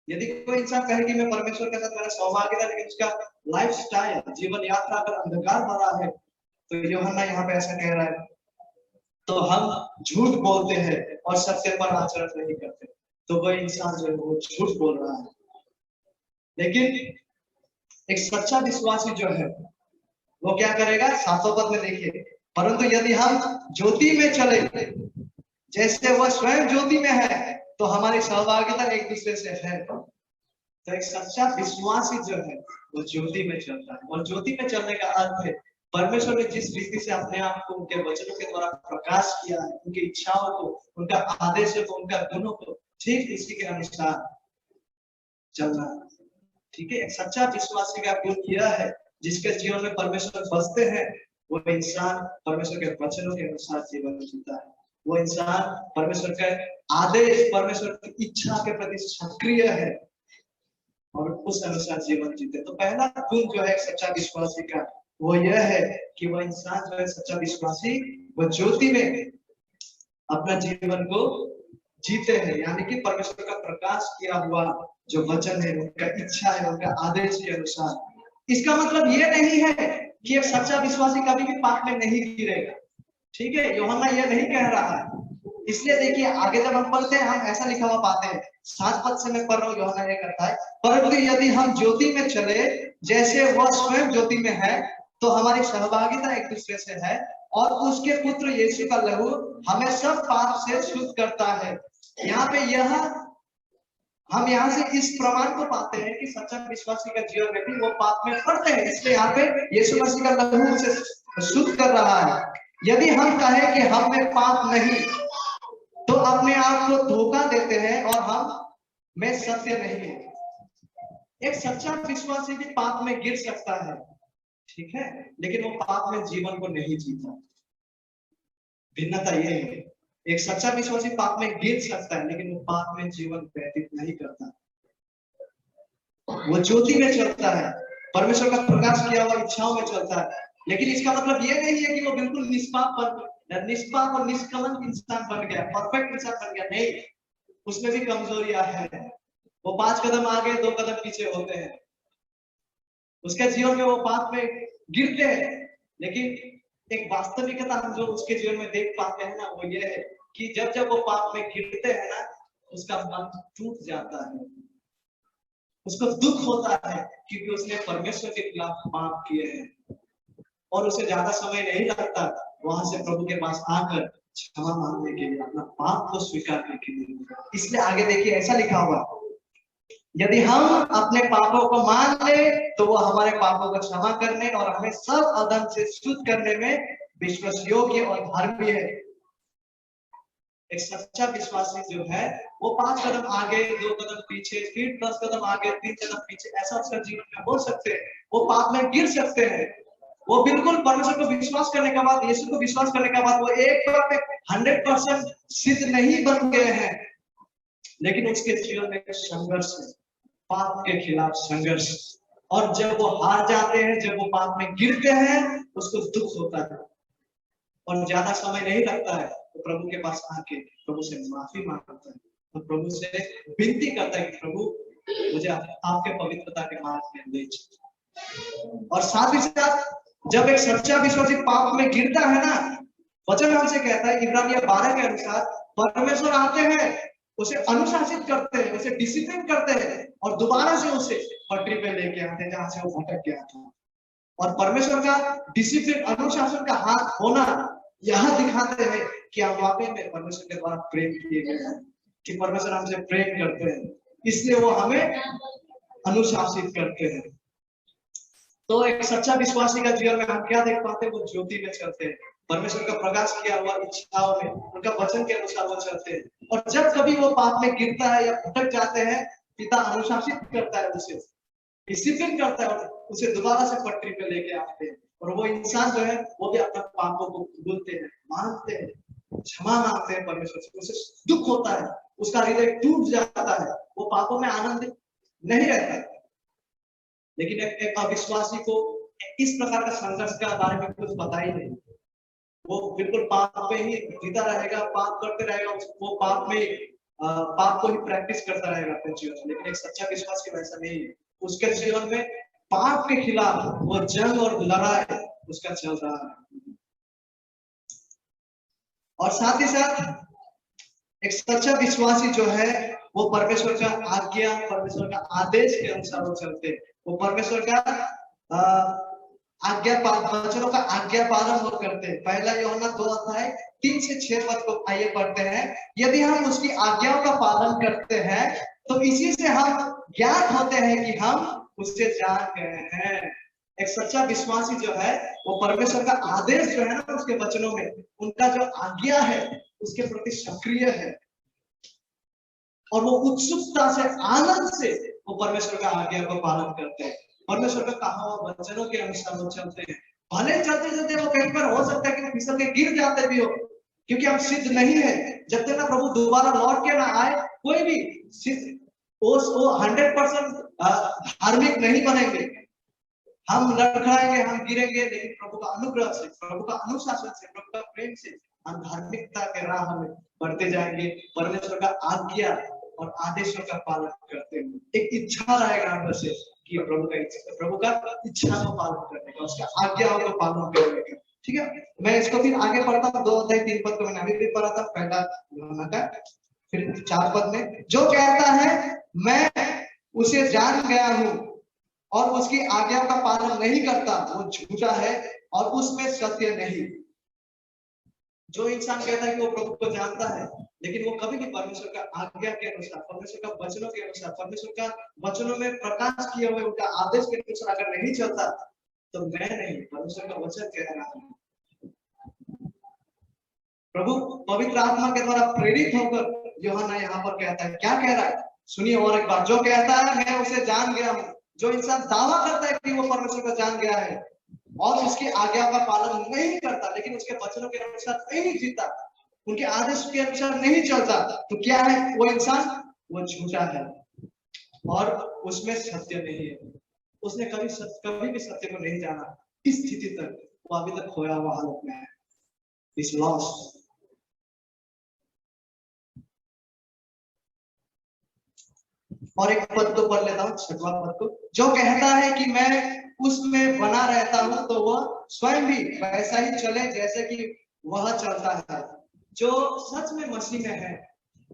यदि कोई इंसान कहे कि मैं परमेश्वर के साथ मेरा सौभाग्य था लेकिन उसका लाइफस्टाइल, जीवन यात्रा पर अंधकार भरा है, तो यूहन्ना यहाँ पे ऐसा कह रहा है, तो हम झूठ बोलते हैं और सत्य पर आचरण नहीं करते, तो वह इंसान जो है वो झूठ बोल रहा है। लेकिन एक सच्चा विश्वासी जो है वो क्या करेगा? 7वें पद में देखिए, परंतु यदि हम ज्योति में चले जैसे वह स्वयं ज्योति में है तो हमारी सहभागिता एक दूसरे से है। तो एक सच्चा विश्वासी जो है वो ज्योति में चलता है, और ज्योति में चलने का अर्थ है परमेश्वर ने जिस रीति से अपने आप को उनके वचनों के द्वारा प्रकाश किया है, उनकी इच्छाओं को, उनका आदेशों को, उनका गुणों को ठीक इसी के अनुसार चलना। ठीक है, एक सच्चा विश्वासी का गुण यह है, जिसके जीवन में परमेश्वर बसते हैं, वो इंसान परमेश्वर के वचनों के अनुसार जीवन जीता है। वो इंसान परमेश्वर के आदेश, परमेश्वर की इच्छा के प्रति सक्रिय है और उस अनुसार जीवन जीते। तो पहला गुण जो है सच्चा विश्वासी का वो यह है कि वह इंसान जो है सच्चा विश्वासी, वह ज्योति में अपना जीवन को जीते हैं, यानी कि परमेश्वर का प्रकाश किया हुआ जो वचन है, उनका इच्छा है, उनका आदेश के अनुसार। इसका मतलब ये नहीं है कि एक सच्चा विश्वासी कभी भी पाप में नहीं गिरेगा। ठीक है, यूहन्ना ये नहीं कह रहा है। इसलिए देखिए आगे जब हम पढ़ते हैं हम ऐसा लिखा हुआ पाते हैं, 7 पद से मैं पढ़ रहा हूँ, यूहन्ना ये कहता है, परंतु यदि हम ज्योति में चले जैसे वह स्वयं ज्योति में है तो हमारी सहभागिता एक दूसरे से है, और उसके पुत्र यीशु का लहू हमें सब पाप से शुद्ध करता है। यहाँ पे हम यहाँ से इस प्रमाण को पाते हैं कि सच्चा विश्वासी का जीवन में भी वो पाप में पड़ते हैं, इसलिए यहाँ पे यीशु मसीह का लहू उसे शुद्ध कर रहा है। यदि हम कहें कि हम में पाप नहीं तो अपने आप को धोखा देते हैं और हम में सत्य नहीं है। एक सच्चा विश्वासी भी पाप में गिर सकता है, ठीक है, लेकिन वो पाप में जीवन को नहीं जीता। भिन्नता ये है, एक सच्चा विश्वासी पाप में गिर सकता है लेकिन वो पाप में जीवन व्यतीत नहीं करता। वो ज्योति में चलता है, परमेश्वर का प्रकाश किया हुआ इच्छाओं में चलता है, लेकिन इसका मतलब ये नहीं है कि वो बिल्कुल निष्पाप और निष्कलंक इंसान बन गया, परफेक्ट इंसान बन गया। नहीं, उसमें भी कमजोरियां हैं। वो 5 कदम आगे 2 कदम पीछे होते हैं। उसके जीवन में वो पाप में गिरते हैं, लेकिन एक वास्तविकता हम जो उसके जीवन में देख पाते हैं ना, वो ये है कि जब जब वो पाप में गिरते हैं ना, उसका मन टूट जाता है, उसको दुख होता है क्योंकि उसने परमेश्वर के खिलाफ पाप किए हैं, और उसे ज्यादा समय नहीं लगता वहां से प्रभु के पास आकर क्षमा मांगने के लिए, अपना पाप को स्वीकारने के लिए। इसलिए आगे देखिए ऐसा लिखा हुआ, यदि हम अपने पापों को मान ले तो वो हमारे पापों को क्षमा करने और हमें सब अधर्म से शुद्ध करने में विश्वास योग्य और धर्मी है। एक सच्चा विश्वासी जो है वो 5 कदम आगे 2 कदम पीछे, फिर 10 कदम आगे 3 कदम पीछे, ऐसा उसका जीवन में हो सकते हैं। वो पाप में गिर सकते हैं। वो बिल्कुल परमेश्वर को विश्वास करने के बाद, यीशु को विश्वास करने के बाद वो एक बार में 100% सिद्ध नहीं बन गए हैं, लेकिन उसके जीवन में संघर्ष है, पाप के खिलाफ संघर्ष। और जब वो हार जाते हैं, जब वो पाप में गिरते हैं, उसको दुख होता है और ज्यादा समय नहीं लगता है तो प्रभु के पास आके प्रभु से माफी मांगता है, तो प्रभु से विनती करता है कि प्रभु मुझे आपके पवित्रता के मार्ग में ले चलो। और साथ ही साथ जब एक सच्चा विश्वासी पाप में गिरता है ना, वचन हमसे कहता है इब्रानियों 12 के अनुसार, परमेश्वर आते हैं, उसे अनुशासित करते हैं, उसे डिसिप्लिन करते हैं और दोबारा से उसे पटरी पे लेके आते हैं जहां से वो भटक गया था। और परमेश्वर का डिसिप्लिन, अनुशासन का हाथ होना यह दिखाते हैं कि हम वाकई में परमेश्वर के द्वारा प्रेम किए गए हैं, कि परमेश्वर हमसे प्रेम करते हैं। इसलिए वो हमें अनुशासित करते हैं। तो एक सच्चा विश्वासी का जीवन में हम क्या देख पाते हैं? वो ज्योति में चलते हैं, परमेश्वर का प्रकाश किया हुआ इच्छाओं में, उनका वचन के अनुसार वो चलते हैं। और जब कभी वो पाप में गिरता है या भटक जाते हैं, पिता अनुशासित करता है, उसे डिसिप्लिन करता है, उसे दोबारा से पटरी पे लेके आते हैं। और वो इंसान जो है वो भी अपने पापों को भूलते हैं, मानते हैं, क्षमा मांगते हैं परमेश्वर से, उसे दुख होता है, उसका हृदय टूट जाता है, वो पापों में आनंद नहीं रहता। लेकिन एक अविश्वासी को इस प्रकार का संघर्ष के बारे में कुछ पता ही नहीं, वो बिल्कुल पाप पे ही जीता रहेगा, पाप करते रहेगा, वो पाप को ही प्रैक्टिस करता रहेगा अपने जीवन में। लेकिन एक सच्चा विश्वासी वैसा नहीं है, उसके जीवन में पाप के खिलाफ वो जंग और लड़ाई उसका चल रहा है। और साथ ही साथ एक सच्चा विश्वासी जो है वो परमेश्वर का आज्ञा, परमेश्वर का आदेश के अनुसार वो चलते हैं, वो परमेश्वर का वचनों का आज्ञा पालन वो करते हैं। पहला यूहन्ना 2:3 से 6 पद को आइए पढ़ते हैं। यदि हम उसकी आज्ञाओं का पालन करते हैं तो इसी से हम ज्ञात होते हैं कि हम उससे जान गए हैं। एक सच्चा विश्वासी जो है वो परमेश्वर का आदेश जो है ना, उसके वचनों में उनका जो आज्ञा है उसके प्रति सक्रिय है, और वो उत्सुकता से, आनंद से वो परमेश्वर का आज्ञा को पालन करते हैं, परमेश्वर का कहा हुआ वचनों के अनुसार वो चलते हैं। भले चलते चलते वो कहीं पर हो सकता है कि वो फिसल के गिर जाते भी हो, क्योंकि हम सिद्ध नहीं है। जब तक ना प्रभु दोबारा लौट के ना आए, कोई भी सिद्ध वो 100% धार्मिक नहीं बनेंगे। हम लड़खड़ाएंगे, हम गिरेंगे, लेकिन प्रभु का अनुग्रह से, प्रभु का अनुशासन से, प्रभु का प्रेम से हम धार्मिकता के राह में बढ़ते जाएंगे, परमेश्वर का आज्ञा और आदेशों का पालन करते हुए। एक इच्छा रहेगा अंदर से कि प्रभु का इच्छा को पालन करने का, उसका आज्ञाओं को पालन करने का। ठीक है, मैं इसको फिर आगे पढ़ता हूँ। 2:3 पद को मैंने अभी भी पढ़ा था, पहला यूहन्ना का। फिर 4 पद में जो कहता है मैं उसे जान गया हूँ और उसकी आज्ञा का पालन नहीं करता, वो झूठा है और उसमें सत्य नहीं। जो इंसान कहता है कि वो प्रभु को जानता है, लेकिन वो कभी भी परमेश्वर का आज्ञा के अनुसार, परमेश्वर का वचनों के अनुसार, परमेश्वर का वचनों में प्रकाश किए हुए उनका आदेश के अनुसार अगर नहीं चलता, तो मैं नहीं, परमेश्वर का वचन कह रहा हूं। प्रभु पवित्र आत्मा के द्वारा प्रेरित होकर यूहन्ना यहाँ पर कहता है, क्या कह रहा है सुनिए और एक बार। जो कहता है मैं उसे जान गया हूँ, जो इंसान दावा करता है कि वो परमेश्वर को जान गया है और उसकी आज्ञा का पालन नहीं करता, लेकिन उसके वचनों के अनुसार नहीं जीता, उनके आदेश के अनुसार नहीं चलता, तो क्या है वो इंसान? वो झूठा है और उसमें सत्य नहीं है। उसने कभी भी सत्य को नहीं जाना। इस स्थिति तक वो अभी तक खोया हुआ हालत में है, इस लॉस्ट। और एक पद को पढ़ लेता हूँ, 6वां पद को। जो कहता है कि मैं उसमें बना रहता हूँ तो वह स्वयं भी वैसा ही चले जैसे कि वह चलता है। जो सच में मसीह में है,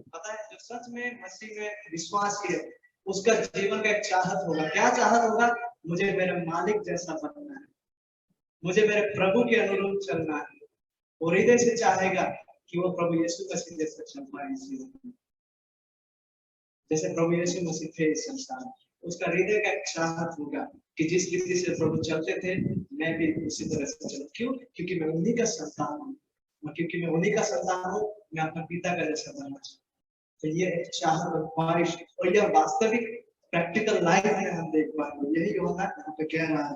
पता है, जो सच में मसीह में विश्वास है, उसका जीवन का एक चाहत होगा। क्या चाहत होगा? मुझे मेरे मालिक जैसा बनना है, मुझे मेरे प्रभु के अनुरूप चलना है। वो हृदय से चाहेगा कि वो प्रभु यीशु मसीह जैसा चल पाए इस जीवन में, जैसे प्रभु यीशु मसीह थे इस संसार में। उसका हृदय का एक चाहत होगा कि जिस रीति से प्रभु चलते थे मैं भी उसी तरह से चलूं। क्यों? क्योंकि मैं उन्हीं का संतान हूँ, क्योंकि मैं उन्हीं का संतान हूँ, मैं अपने पिता का जैसा बनना चाहता हूँ। तो ये एक चाहत और ख्वाहिश, और यह वास्तविक प्रैक्टिकल लाइफ में हम देख पाएंगे। यही यूहन्ना यहाँ पे कह रहा है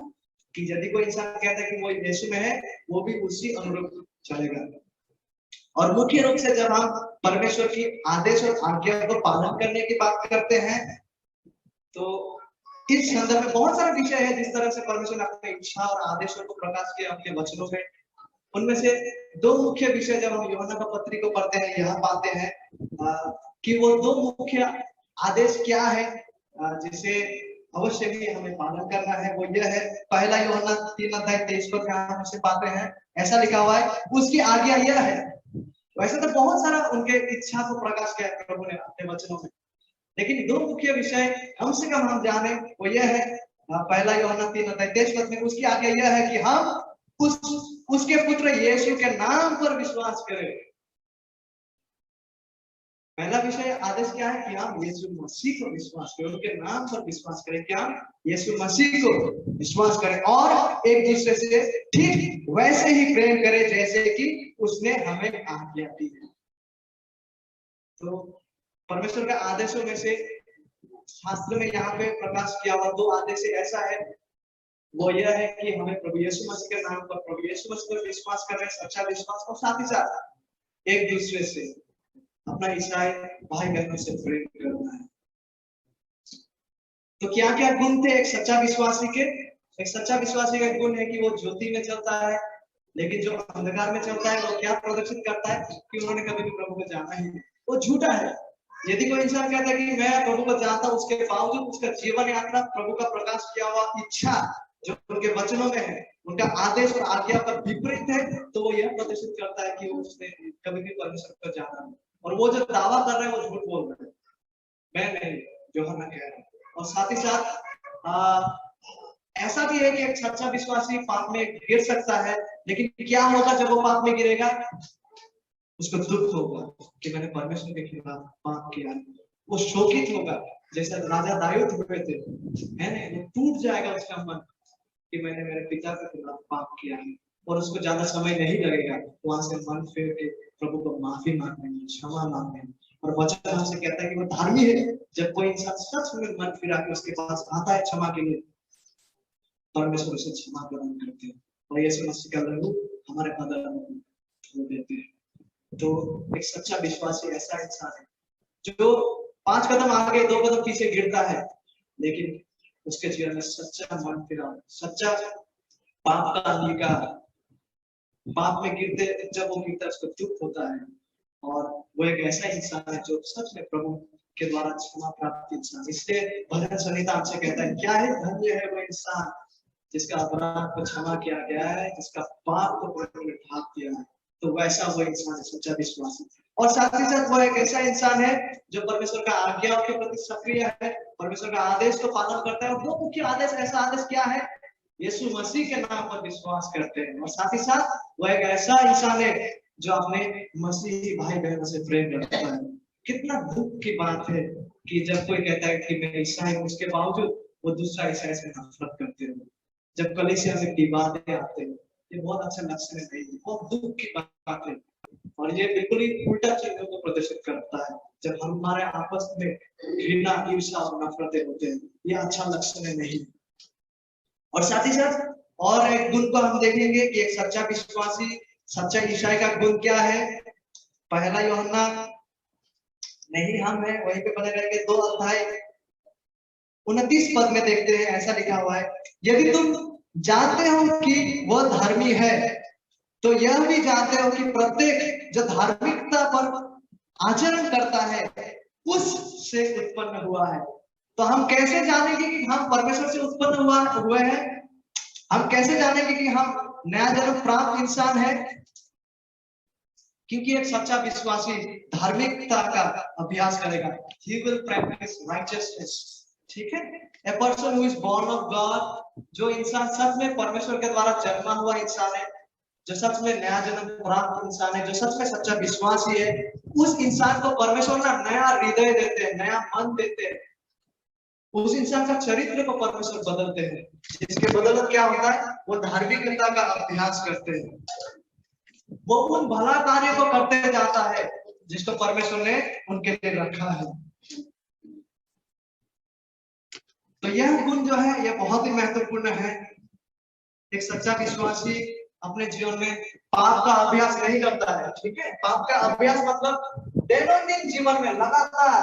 कि यदि कोई इंसान कहता है कि वो यीशु में है, वो भी उसी अनुरूप चलेगा। और मुख्य रूप से जब हम परमेश्वर की आदेश और आज्ञा को पालन करने की बात करते हैं, तो इस संदर्भ में बहुत सारे विषय है जिस तरह से परमेश्वर ने अपनी इच्छा और आदेशों को प्रकाश किया अपने वचनों में। उनमें से 2 मुख्य विषय जब हम यूहन्ना का पत्री को पढ़ते हैं, यहाँ पाते हैं कि वो 2 मुख्य आदेश क्या है जिसे अवश्य भी हमें पालन करना है। वो यह है, पहला यूहन्ना 3:23 पद का हम इसे पाते हैं, ऐसा लिखा हुआ है, उसकी आज्ञा यह है। वैसे तो बहुत सारा उनके इच्छा को प्रकाश किया प्रभु ने अपने वचनों में, लेकिन 2 मुख्य विषय कम से कम हम जाने, वो यह है, पहला यूहन्ना 3:23 पद में उसकी आज्ञा यह है कि हम उसके पुत्र यीशु के नाम पर विश्वास करें। पहला विषय आदेश क्या है कि हम यीशु मसीह को विश्वास करें, उनके नाम पर विश्वास करें, क्या यीशु मसीह को विश्वास करें और एक दूसरे से ठीक वैसे ही प्रेम करें जैसे कि उसने हमें आज्ञा दी है। तो परमेश्वर के आदेशों में से शास्त्र में यहाँ पे प्रकाश किया हुआ 2 आदेश ऐसा है, वो यह है कि हमें प्रभु यीशु मसीह के नाम पर, प्रभु यीशु मसीह पर विश्वास करें, सच्चा विश्वास, और साथ ही साथ एक दूसरे से, अपना ईसाई भाई बहनों से प्रेम करना है। तो क्या क्या गुण थे एक सच्चा विश्वासी के? एक सच्चा विश्वासी का गुण है कि वो ज्योति में चलता है, लेकिन जो अंधकार में चलता है वो क्या प्रदर्शित करता है कि उन्होंने कभी भी प्रभु को जाना ही नहीं, वो झूठा है। यदि कोई इंसान कहता है कि मैं प्रभु को जानता हूं, उसके बावजूद उसका जीवन यात्रा प्रभु का प्रकाश किया हुआ इच्छा जो उनके वचनों में है, उनका आदेश और आज्ञा पर विपरीत है, तो वो यह प्रदर्शित करता है कि वो उसने कभी भी परमेश्वर को जाना नहीं। और वो जो दावा कर रहे हैं वो झूठ बोल रहे हैं, मैं नहीं, यूहन्ना कह रहा है। और साथ ही साथ ऐसा भी है कि एक सच्चा विश्वासी पाप में गिर सकता है, लेकिन क्या होगा जब वो पाप में गिरेगा? उसको दुख होगा कि मैंने परमेश्वर के खिलाफ पाप किया। वो शोकित होगा, जैसे राजा दाऊद हुए थे, है ना? वो टूट जाएगा उसका मन कि मैंने मेरे पिता के खिलाफ पाप किया है, और उसको ज्यादा समय नहीं लगेगा वहां से मन फेर के प्रभु को माफी मांगने में, क्षमा मांगने में। और वचन हमसे कहता है कि वो धर्मी है जब कोई इंसान सच में मन फिरा के उसके पास आता है क्षमा के लिए, परमेश्वर उसे क्षमा प्रदान करते हैं और यीशु मसीह का लहू हमारे बदल में देते हैं। तो एक सच्चा विश्वासी ऐसा इंसान है जो 5 कदम आगे 2 कदम पीछे गिरता है, लेकिन उसके जीवन में सच्चा मन फिरा, सच्चा पाप का अंगीकार, पाप में गिरते जब वो गिरता है उसको दुख होता है, और वो एक ऐसा इंसान है जो सच में प्रभु के द्वारा क्षमा प्राप्त इंसान। इसलिए भजन संहिता हमसे कहता है, क्या है धन्य है वो इंसान जिसका अपराध को क्षमा किया गया है, जिसका पाप को प्रभु ने ढाक दिया है। तो वैसा वो इंसान है सच्चा विश्वासी। और साथ ही साथ वो एक ऐसा इंसान है जो परमेश्वर का आज्ञाओं के प्रति सक्रिय है, परमेश्वर का आदेश को पालन करता है। और वो मुख्य आदेश, ऐसा आदेश क्या है? यीशु मसीह के नाम पर विश्वास करते हैं। और साथ ही साथ वो एक ऐसा इंसान है जो अपने मसीही भाई बहनों से प्रेम करता है। कितना दुख की बात है कि जब कोई कहता है कि मैं ईसाई हूं, उसके बावजूद वो दूसरा ईसाई से नफरत करते हैं। जब कलीसिया में विवाद आते हैं, ये बहुत अच्छा लक्षण नहीं है, बहुत दुख की बात है। और ये बिल्कुल ही उल्टा चीजों को प्रदर्शित करता है। जब हमारे आपस में घृणा, ईर्ष्या और नफरतें होते हैं, ये अच्छा लक्षण नहीं। और साथ ही साथ और एक गुण को हम देखेंगे कि एक सच्चा विश्वासी, सच्चा ईसाई का गुण क्या है? पहला यूहन्ना नहीं, हम है वहीं पे बने रहेंगे, 2 अध्याय 29 पद में देखते हैं, ऐसा लिखा हुआ है, यदि तुम जानते हो कि वह धर्मी है तो यह भी जानते हो कि प्रत्येक जो धार्मिकता पर आचरण करता है उससे उत्पन्न हुआ है। तो हम कैसे जानेंगे कि हम परमेश्वर से उत्पन्न हुए हैं? हम कैसे जानेंगे कि हम नया जन्म प्राप्त इंसान है? क्योंकि एक सच्चा विश्वासी धार्मिकता का अभ्यास करेगा। He will practice righteousness। ठीक है? A person who is born of God, जो इंसान सच में परमेश्वर के द्वारा जन्मा हुआ इंसान है, जो सच में नया जन्म प्राप्त इंसान है, जो सच में सच्चा विश्वासी है, उस इंसान को परमेश्वर ना नया हृदय देते हैं, नया मन देते हैं। उस इंसान का चरित्र को परमेश्वर बदलते हैं, जिसके बदौलत क्या होता है? वो धार्मिकता का अभ्यास करते हैं, वो उन भला कार्य को करते जाता है जिसको परमेश्वर ने उनके लिए रखा है। तो यह गुण जो है ये बहुत ही महत्वपूर्ण है। एक सच्चा विश्वासी अपने जीवन में पाप का अभ्यास नहीं करता है। ठीक है? पाप का अभ्यास मतलब दैनंदिन जीवन में लगातार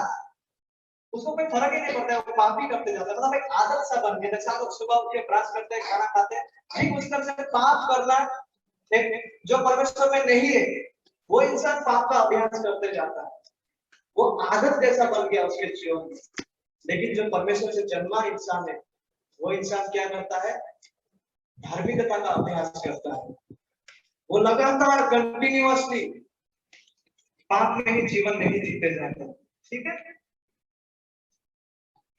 उसको कोई फर्क ही नहीं पड़ता है, वो पाप ही करते जाता है। मतलब एक आदत सा बन गया, जैसे हम लोग सुबह उठ के ब्रश करते हैं, खाना खाते हैं, ठीक उस तरह से पाप करना जो परमेश्वर में नहीं है, वो इंसान पाप का अभ्यास करते जाता है, वो आदत जैसा बन गया उसके जीवन में। लेकिन जो परमेश्वर से जन्मा इंसान है, वो इंसान क्या करता है? धार्मिकता का अभ्यास करता है। वो लगातार कंटिन्यूअसली पाप में ही जीवन नहीं जीते जाते। ठीक है?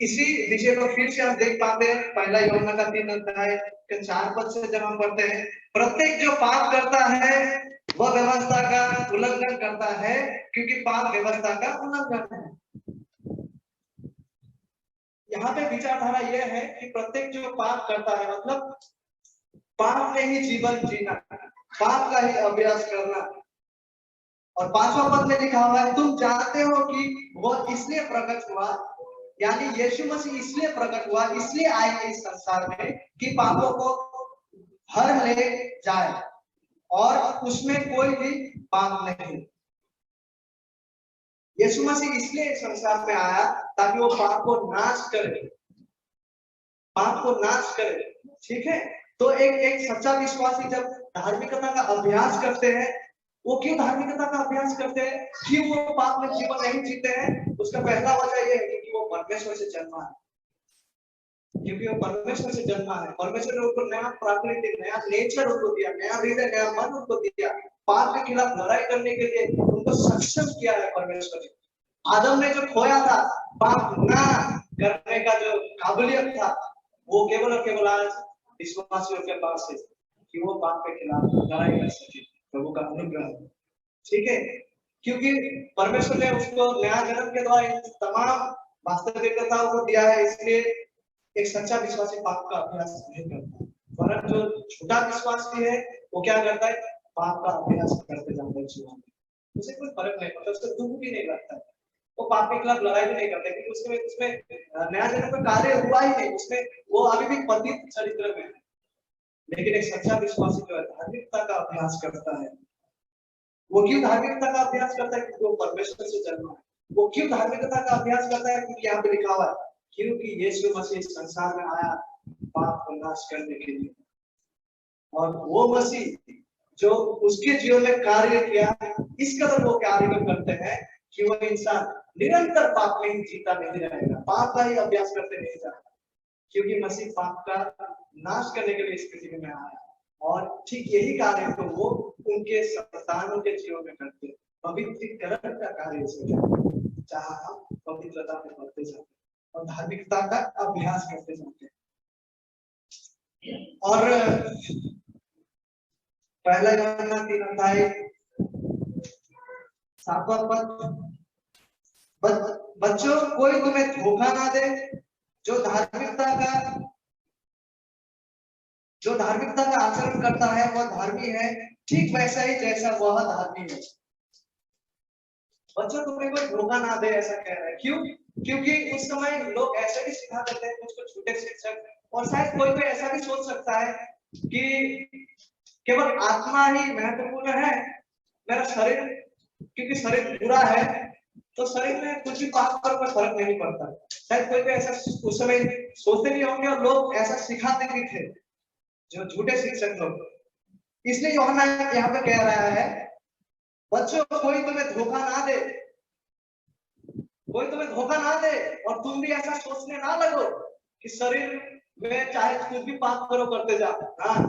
इसी विषय को फिर से हम देख पाते हैं पहला यूहन्ना का 3 अध्याय के 4 पद से जब हम पढ़ते हैं, प्रत्येक जो पाप करता है वह व्यवस्था का उल्लंघन करता है, क्योंकि पाप व्यवस्था का उल्लंघन है। यहाँ पे विचारधारा यह है कि प्रत्येक जो पाप करता है, मतलब पाप में ही जीवन जीना, पाप का ही अभ्यास करना। और 5वां पद में लिखा हुआ है, तुम जानते हो कि वह इसलिए प्रकट हुआ, यानी यीशु मसीह इसलिए प्रकट हुआ, इसलिए आए इस संसार में कि पापों को हर ले जाए, और उसमें कोई भी पाप नहीं। यीशु मसीह इसलिए इस संसार में आया ताकि वो पाप को नाश करे, पाप को नाश करे। ठीक है, तो एक सच्चा विश्वासी जब धार्मिकता का अभ्यास करते हैं, वो क्यों धार्मिकता का अभ्यास करते हैं, क्यों वो पाप में जीवन नहीं जीते हैं? उसका पहला वजह यह है कि वो परमेश्वर से जन्मा है, क्योंकि वो परमेश्वर से जन्मा है। परमेश्वर ने उनको नया प्राकृतिक, नया नेचर उनको दिया, नया हृदय, नया मन उनको दिया। पाप के खिलाफ लड़ाई करने के लिए उनको सक्षम किया है परमेश्वर ने। आदम ने जो खोया था, पाप ना करने का जो काबिलियत था, वो केवल और केवल आज विश्वासियों के पास है कि वो पाप के खिलाफ लड़ाई कर सके। प्रभु का अनुग्रह, ठीक है, क्योंकि परमेश्वर ने उसको नया जन्म के द्वारा तमाम वास्तविकताओं को दिया है। इसलिए एक सच्चा विश्वासी पाप का अभ्यास नहीं करता, वरन जो झूठा विश्वासी है वो क्या करता है, पाप का अभ्यास करते जाता है जीवन में। उसे कोई फर्क नहीं पड़ता, उसको दुख भी नहीं लगता है, वो पाप के खिलाफ लड़ाई भी नहीं करते, क्योंकि उसमें नया जन्म का कार्य हुआ ही नहीं, उसमें वो अभी भी पतित चरित्र में है। लेकिन एक सच्चा विश्वासी जो है धार्मिकता का अभ्यास करता है। वो क्यों धार्मिकता का अभ्यास करता है? क्योंकि वो परमेश्वर से जन्मा है। वो क्यों धार्मिकता का अभ्यास करता है? क्योंकि यहाँ पे लिखा हुआ है, क्योंकि यीशु मसीह संसार में आया पाप को नाश करने के लिए। और वो मसीह जो उसके जीवन में कार्य किया, इस कदर वो कार्य करते हैं कि वो इंसान निरंतर पाप में जीता नहीं रहेगा, पाप का ही अभ्यास करते नहीं जाएगा, क्योंकि मसीह पाप का नाश करने के लिए इस पृथ्वी में आया। और ठीक यही कार्य तो वो उनके संतानों के जीवन में करते हैं। पवित्रीकरण का कार्य जहाँ हम पवित्रता में बढ़ते जाते हैं और धार्मिकता का अभ्यास करते जाते हैं। और पहला यूहन्ना 3 अध्याय 7वां पद, बच्चों कोई तुम्हें धोखा ना दे, जो धार्मिकता का आचरण करता है वह धर्मी है, ठीक वैसा ही जैसा वह धर्मी है। बच्चों तुम्हें कोई धोखा ना दे, ऐसा कह रहा है। क्यों? क्योंकि उस समय लोग ऐसे भी सिखा देते हैं कुछ छोटे शिक्षक, और शायद कोई ऐसा भी सोच सकता है कि केवल आत्मा ही महत्वपूर्ण है, मेरा शरीर, क्योंकि शरीर बुरा है तो शरीर में कुछ भी पाप पर कोई फर्क नहीं पड़ता। शायद कोई ऐसा उस समय सोचते भी होंगे और लोग ऐसा सिखाते भी थे, जो झूठे शिक्षक लोग। इसलिए यूहन्ना यहाँ पे कह रहा है, बच्चों कोई तुम्हें धोखा ना दे, कोई तुम्हें धोखा ना दे, और तुम भी ऐसा सोचने ना लगो कि शरीर में चाहे कुछ भी पाप करो करते जाओ। हाँ,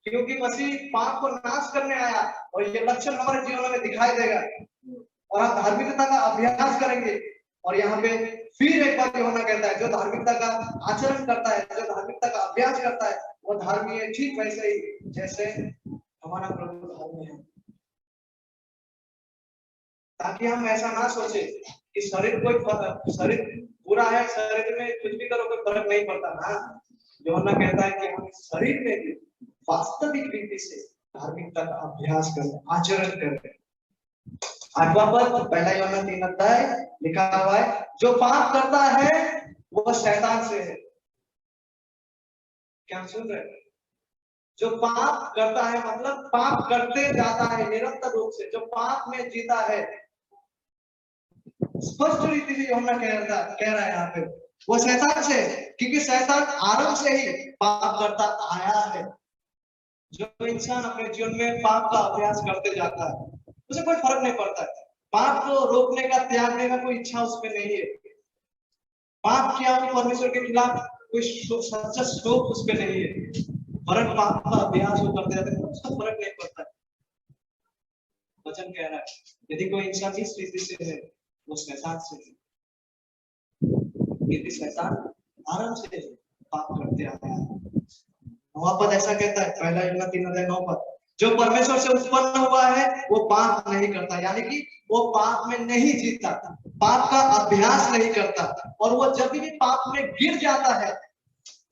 क्योंकि मसीह पाप को नाश करने आया और ये लक्षण हमारे जीवन में दिखाई देगा और हम धार्मिकता का अभ्यास करेंगे। और यहाँ पे फिर एक बार यूहन्ना कहता है, जो धार्मिकता का आचरण करता है, जो धार्मिकता का अभ्यास करता है वो धर्मी है, ठीक वैसे ही जैसे हमारा प्रभु धर्मी है। ताकि हम ऐसा ना सोचे कि शरीर बुरा है, शरीर में कुछ भी करो कोई फर्क नहीं पड़ता ना। यूहन्ना कहता है कि हम शरीर में भी वास्तविक रीति से धार्मिकता का अभ्यास करें, आचरण करें। 8वां पद, पहला यूहन्ना 3 अध्याय लिखा हुआ है, जो पाप करता है वो शैतान से है। क्या सुन रहे? जो पाप करता है मतलब पाप करते जाता है निरंतर रूप से, जो पाप में जीता है, स्पष्ट रीति से यूहन्ना कह रहा है यहाँ पे, वो शैतान से, क्योंकि शैतान आरंभ से ही पाप करता आया है। जो इंसान अपने जीवन में पाप का अभ्यास करते जाता है उसे कोई फर्क नहीं पड़ता है, पाप को रोकने का, त्यागने का कोई इच्छा उसमें नहीं है। पाप किया तो परमेश्वर के खिलाफ कोई सच्चा शोक उसमें नहीं है, वरन पाप का अभ्यास वो करते जाते हैं, उसका फर्क नहीं पड़ता है। वचन कह रहा है, यदि कोई इंसान इस रीति से है वो शैतान से है, यदि शैतान आरंभ से पाप करते आया है। 9वां पद ऐसा कहता है, पहला यूहन्ना 3 अध्याय 9 पद, जो परमेश्वर से उत्पन्न हुआ है वो पाप नहीं करता, यानी कि वो पाप में नहीं जीता, पाप का अभ्यास नहीं करता, और वो जब भी पाप में गिर जाता है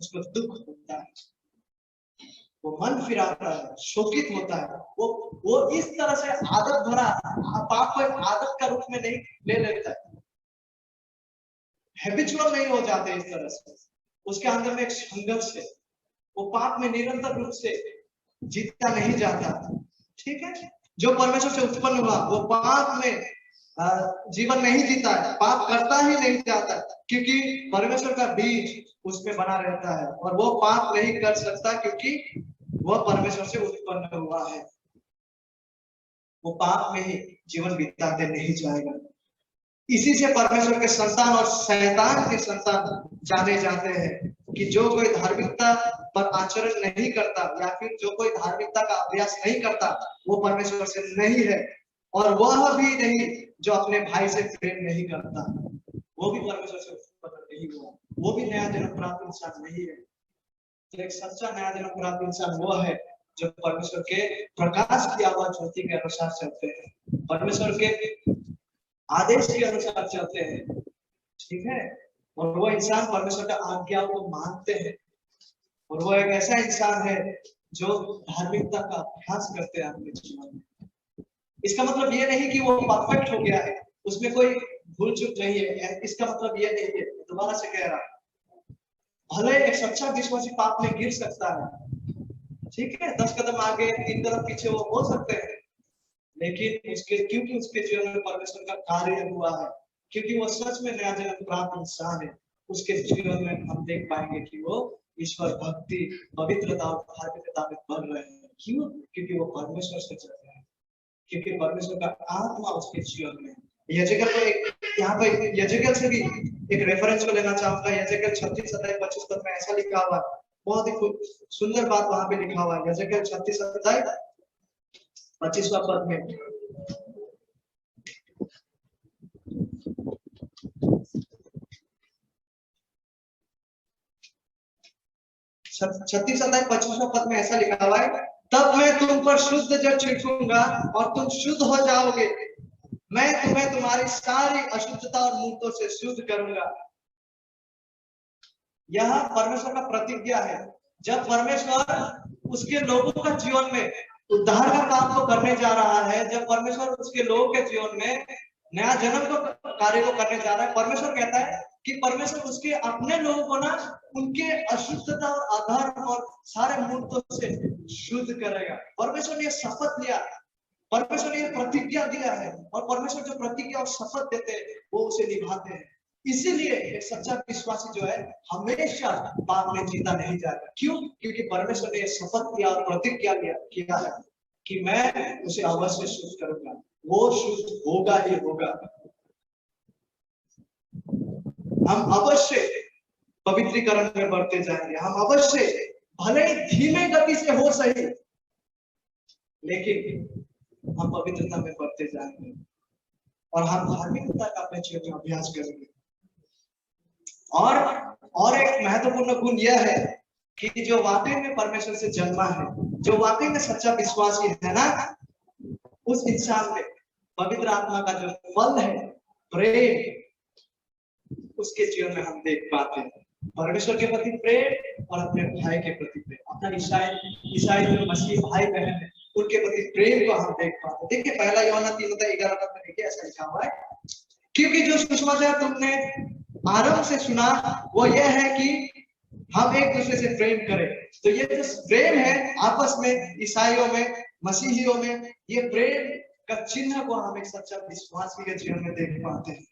उसको दुख होता है, वो मन फिराता है, शोकित होता है, वो इस तरह से आदत भरा पाप को आदत का रूप में नहीं ले लेता है, हैबिचुअल नहीं हो जाते इस तरह से, उसके अंदर में एक संघर्ष है, वो पाप में निरंतर रूप से जीता नहीं जाता। ठीक है, जो परमेश्वर से उत्पन्न हुआ वो पाप में जीवन नहीं जीता है, पाप करता ही नहीं जाता, क्योंकि परमेश्वर का बीज उसमें बना रहता है और वो पाप नहीं कर सकता, क्योंकि वह परमेश्वर से उत्पन्न हुआ है, वो पाप में ही जीवन बिताते नहीं जाएगा। इसी से परमेश्वर के संतान और शैतान के संतान जाने जाते हैं कि जो कोई धार्मिकता पर आचरण नहीं करता या फिर जो कोई धार्मिकता का अभ्यास नहीं करता वो परमेश्वर से नहीं है, और वह भी नहीं जो अपने भाई से प्रेम नहीं करता वो भी परमेश्वर से उत्पन्न नहीं हुआ, वो भी नया जन्म प्राप्त इंसान नहीं है। तो एक सच्चा नया जन्म प्राप्त इंसान वो है जो परमेश्वर के प्रकाश की आवाज ज्योति के अनुसार चलते हैं, परमेश्वर के आदेश के अनुसार चलते हैं। ठीक है, और वो इंसान परमेश्वर का आज्ञा को मानते हैं, और वो एक ऐसा इंसान है जो धार्मिकता का अभ्यास करते हैं अपने जीवन में। इसका मतलब ये नहीं कि वो परफेक्ट हो गया है, उसमें कोई भूल चूक नहीं है, इसका मतलब ये नहीं है, दोबारा से कह रहा भले एक सच्चा विश्वासी पाप में गिर सकता है, ठीक है, 10 कदम आगे 3 कदम पीछे वो हो सकते हैं, लेकिन क्योंकि उसके जीवन में परमेश्वर का कार्य हुआ है, क्योंकि वो सच में नया जन्म प्राप्त इंसान है, उसके जीवन में हम देख पाएंगे कि वो ईश्वर भक्ति, पवित्रता और धार्मिकता में बढ़ रहे हैं। क्यों? क्योंकि वो परमेश्वर से चल रहे हैं, क्योंकि परमेश्वर का आत्मा उसके जीवन में। यजेकल को एक यहाँ पे यजेकल से भी एक रेफरेंस को लेना चाहूंगा। यजेकल 36 अध्याय 25 पद में ऐसा लिखा हुआ है, बहुत ही सुंदर बात वहां पे लिखा हुआ है। यजेकल 36 अध्याय 25वां पद में, छत्तीस अध्याय 25वां पद में ऐसा लिखा हुआ है, तब मैं तुम पर शुद्ध जल छिड़कूंगा और तुम शुद्ध हो जाओगे, मैं तुम्हें तुम्हारी सारी अशुद्धता और मूर्तों से शुद्ध करूंगा। यह परमेश्वर का प्रतिज्ञा है। जब परमेश्वर उसके लोगों का जीवन में उद्धार का काम को करने जा रहा है, जब परमेश्वर उसके लोगों के जीवन में नया जन्म को कार्य को करने जा रहा है, परमेश्वर कहता है कि परमेश्वर उसके अपने लोगों को ना उनके अशुद्धता और अधर्म और सारे मूर्तों से शुद्ध करेगा। परमेश्वर ने शपथ लिया, परमेश्वर ने प्रतिज्ञा दिया है, और परमेश्वर जो प्रतिज्ञा और शपथ देते हैं वो उसे निभाते हैं। इसीलिए एक सच्चा विश्वासी जो है हमेशा पाप में जीता नहीं जाएगा। क्यों? क्योंकि परमेश्वर ने शपथ किया और प्रतिज्ञा किया है कि मैं उसे अवश्य शुद्ध करूंगा, वो शुद्ध होगा ही होगा। हम अवश्य पवित्रीकरण में बढ़ते जाएंगे, हम अवश्य भले धीमे गति से हो सही, लेकिन हम पवित्रता में बढ़ते जाएंगे और हम धार्मिकता का अपने जीवन में अभ्यास करेंगे। और एक महत्वपूर्ण गुण यह है कि जो वाकई में परमेश्वर से जन्मा है, जो वाकई में सच्चा विश्वासी है ना, उस इंसान में पवित्र आत्मा का जो फल है, प्रेम, उसके जीवन में हम देख पाते हैं। परमेश्वर के प्रति प्रेम और अपने भाई के प्रति प्रेम, अपना ईसाई जो मसीह भाई बहन है उनके प्रति प्रेम को हम देख पाते हैं। देखिए पहला यूहन्ना 3:11 में देखिए ऐसा लिखा हुआ है, क्योंकि जो सुसमाचार तुमने आरंभ से सुना वो यह है कि हम एक दूसरे से प्रेम करें। तो ये जो प्रेम है आपस में, ईसाइयों में, मसीहियों में, ये प्रेम का चिन्ह को हम एक सच्चा विश्वासी के जीवन में देख पाते हैं।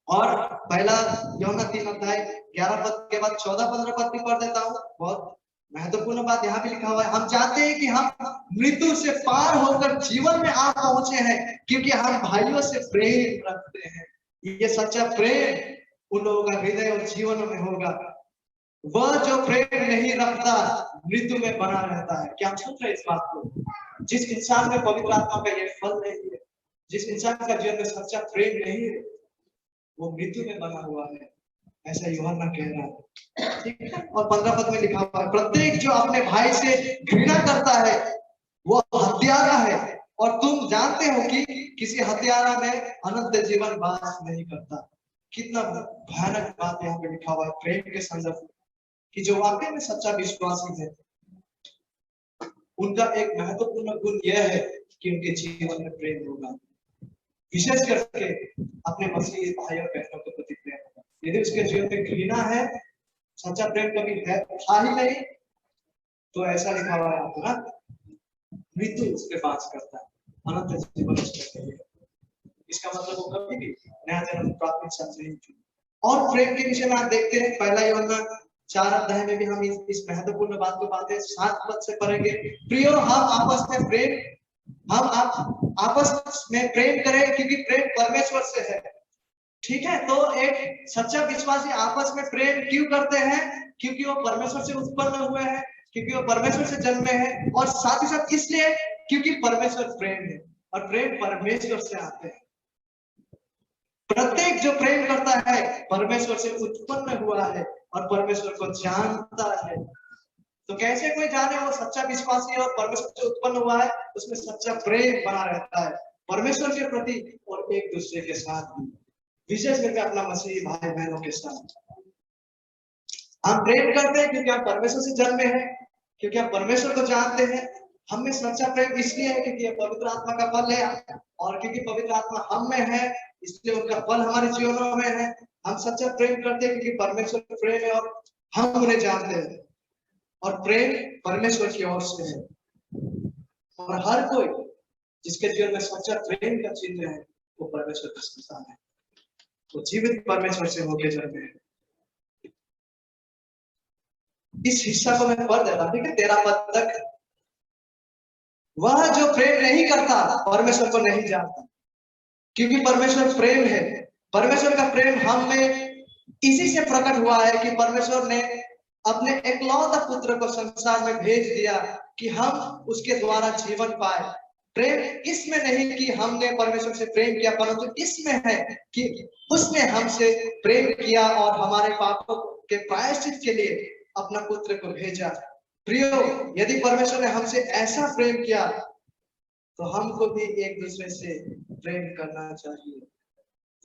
और पहला यूहन्ना 3:11 पद के बाद 14-15 पद भी पढ़ देता हूँ। बहुत महत्वपूर्ण बात यहाँ भी लिखा हुआ है, हम चाहते हैं कि हम मृत्यु से पार होकर जीवन में आ पहुंचे हैं, क्योंकि हम भाइयों से प्रेम रखते हैं। ये सच्चा प्रेम उन लोगों का हृदय और जीवन में होगा। वह जो प्रेम नहीं रखता मृत्यु में बना रहता है। क्या हम सोच रहे हैं इस बात को? जिस इंसान में पवित्र आत्मा का ये फल नहीं है, जिस इंसान का जीवन में सच्चा प्रेम नहीं है, वो मृत्यु में बना हुआ है। ऐसा यूहन्ना कह रहा है, ठीक है। और 15 पद में लिखा हुआ है, प्रत्येक जो अपने भाई से घृणा करता है वो हत्यारा है, और तुम जानते हो कि किसी हत्यारा में अनंत जीवन वास नहीं करता। कितना भयानक बात यहाँ पे लिखा हुआ है प्रेम के संदर्भ में, कि जो वाकई में सच्चा विश्वासी है उनका एक महत्वपूर्ण गुण यह है कि उनके जीवन में प्रेम होगा, विशेष करके अपने मसीही भाई और बहनों के प्रति प्रेम होगा। यदि उसके जीवन में घृणा है, सच्चा प्रेम कभी है था ही नहीं, तो ऐसा लिखा हुआ है आपको ना, मृत्यु उसके पास करता है, अनंत जीवन उसके लिए। इसका मतलब वो कभी भी नया जन्म प्राप्त इंसान नहीं चुना। और प्रेम के विषय में आप देखते हैं, पहला यूहन्ना 4 अध्याय में भी हम इस महत्वपूर्ण बात को पाते हैं। 7 पद से पढ़ेंगे, प्रियो हम आपस में प्रेम करें क्योंकि प्रेम परमेश्वर से है। ठीक है, तो एक सच्चा विश्वासी आपस में प्रेम क्यों करते हैं? क्योंकि वो परमेश्वर से उत्पन्न हुए हैं, क्योंकि वो परमेश्वर से जन्मे हैं, और साथ ही साथ इसलिए क्योंकि परमेश्वर प्रेम है और प्रेम परमेश्वर से आते हैं। प्रत्येक जो प्रेम करता है परमेश्वर से उत्पन्न हुआ है और परमेश्वर को जानता है। तो कैसे कोई जाने वो सच्चा विश्वासी है और परमेश्वर से उत्पन्न हुआ है? उसमें सच्चा प्रेम बना रहता है परमेश्वर के प्रति और एक दूसरे के साथ भी, विशेष करके अपना मसीही भाई बहनों के साथ। हम प्रेम करते हैं क्योंकि हम परमेश्वर से जन्मे हैं, क्योंकि हम परमेश्वर को जानते हैं। हम में सच्चा प्रेम इसलिए है क्योंकि पवित्र आत्मा का फल है, और क्योंकि पवित्र आत्मा हम में है इसलिए उनका फल हमारे जीवनों में है। हम सच्चा प्रेम करते हैं क्योंकि परमेश्वर प्रेम है और हम उन्हें जानते हैं, और प्रेम परमेश्वर की ओर से है। और हर कोई जिसके जीवन में सच्चा प्रेम का चिन्ह है वो परमेश्वर का संतान है, वो जीवित परमेश्वर से होकर जन्मे हैं। इस हिस्सा को मैं पढ़ देता हूं, ठीक है, 13 पद तक। वह जो प्रेम नहीं करता परमेश्वर को नहीं जानता, क्योंकि परमेश्वर प्रेम है। परमेश्वर का प्रेम हम में इसी से प्रकट हुआ है कि परमेश्वर ने अपने एकलौता पुत्र को संसार में भेज दिया कि हम उसके द्वारा जीवन पाए। प्रेम इसमें नहीं कि हमने परमेश्वर से प्रेम किया, परंतु इसमें है कि उसने हमसे प्रेम किया और हमारे पापों के प्रायश्चित के लिए अपना पुत्र को भेजा। प्रियो, यदि परमेश्वर ने हमसे ऐसा प्रेम किया तो हमको भी एक दूसरे से प्रेम करना चाहिए।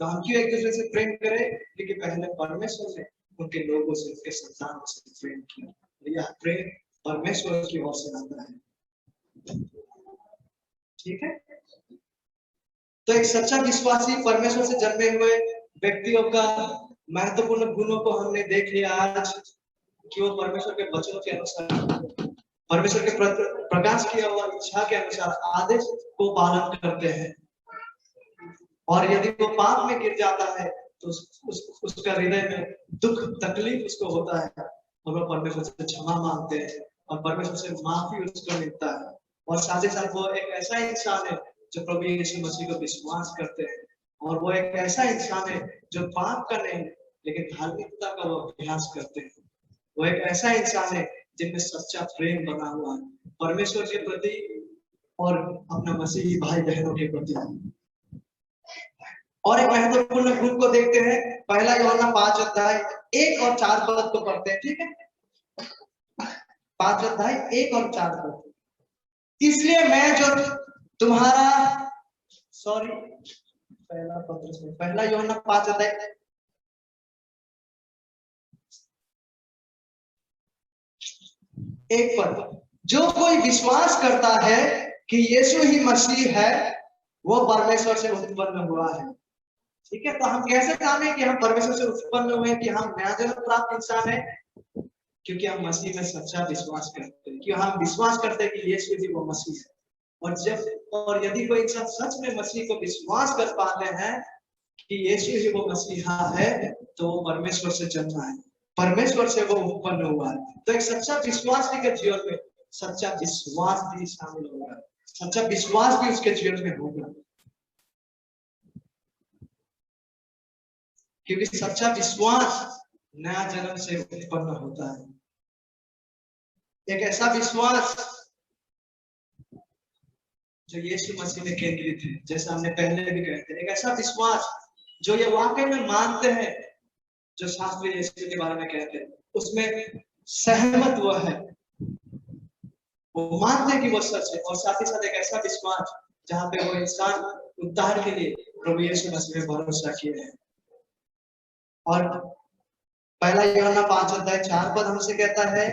तो हम क्यों एक दूसरे से प्रेम करें? क्योंकि पहले परमेश्वर ने उनके लोगों से, उनके संतानों से प्रेम किया। यह प्रेम परमेश्वर की ओर से आता है, ठीक है। तो एक सच्चा विश्वासी परमेश्वर से जन्मे हुए व्यक्तियों का महत्वपूर्ण गुणों को हमने देख लिया आज, कि वो परमेश्वर के वचनों के अनुसार, परमेश्वर के प्रकाश किया हुआ इच्छा के अनुसार आदेश को पालन करते हैं। और यदि वो पाप में गिर जाता है तो उसका हृदय में दुख तकलीफ उसको होता है, और वो परमेश्वर से क्षमा मांगते हैं और परमेश्वर से माफी उसको मिलता है। और साथ ही साथ वो एक ऐसा इंसान है जो प्रभु यीशु मसीह को विश्वास करते हैं, और वो एक ऐसा इंसान है जो पाप का नहीं लेकिन धार्मिकता का वो अभ्यास करते हैं। वो एक ऐसा इंसान है जिनमें सच्चा प्रेम बना हुआ है परमेश्वर के प्रति और अपना मसीही भाई बहनों के प्रति। और एक महत्वपूर्ण गुण को देखते हैं, पहला यूहन्ना 5 अध्याय 1 और 4 पद को पढ़ते हैं, ठीक है। 5 अध्याय 1 और 4 पद। इसलिए मैं जो तुम्हारा पहला यूहन्ना 5 अध्याय 1 पद, जो कोई विश्वास करता है कि यीशु ही मसीह है वो परमेश्वर से उत्पन्न हुआ है। ठीक है, तो हम कैसे जाने कि हम परमेश्वर से उत्पन्न हुए, कि हम नया जन्म प्राप्त इंसान है? क्योंकि हम मसीह में सच्चा विश्वास करते हैं, कि हम विश्वास करते हैं कि यीशु ही वो मसीह है। और यदि कोई इंसान सच में मसीह को विश्वास कर पाते हैं कि यीशु ही वो मसीहा है, तो वो परमेश्वर से जन्मा है, परमेश्वर से वो उत्पन्न हुआ है। तो एक सच्चा विश्वासी के जीवन में सच्चा विश्वास भी शामिल होगा, सच्चा विश्वास भी उसके जीवन में होगा, क्योंकि सच्चा विश्वास नया जन्म से उत्पन्न होता है। एक ऐसा विश्वास जो यीशु मसीह में केंद्रित है, जैसा हमने पहले भी कहे थे। एक ऐसा विश्वास जो ये वाकई में मानते हैं, जो शास्त्री यीशु के बारे में कहते हैं उसमें सहमत हुआ है, वो मानते हैं कि वो सच है, और साथ ही साथ एक ऐसा विश्वास जहां पे वो इंसान उद्धार के लिए प्रभु यीशु मसीह में भरोसा किए हैं। और पहला यूहन्ना 5:4 हमसे कहता है,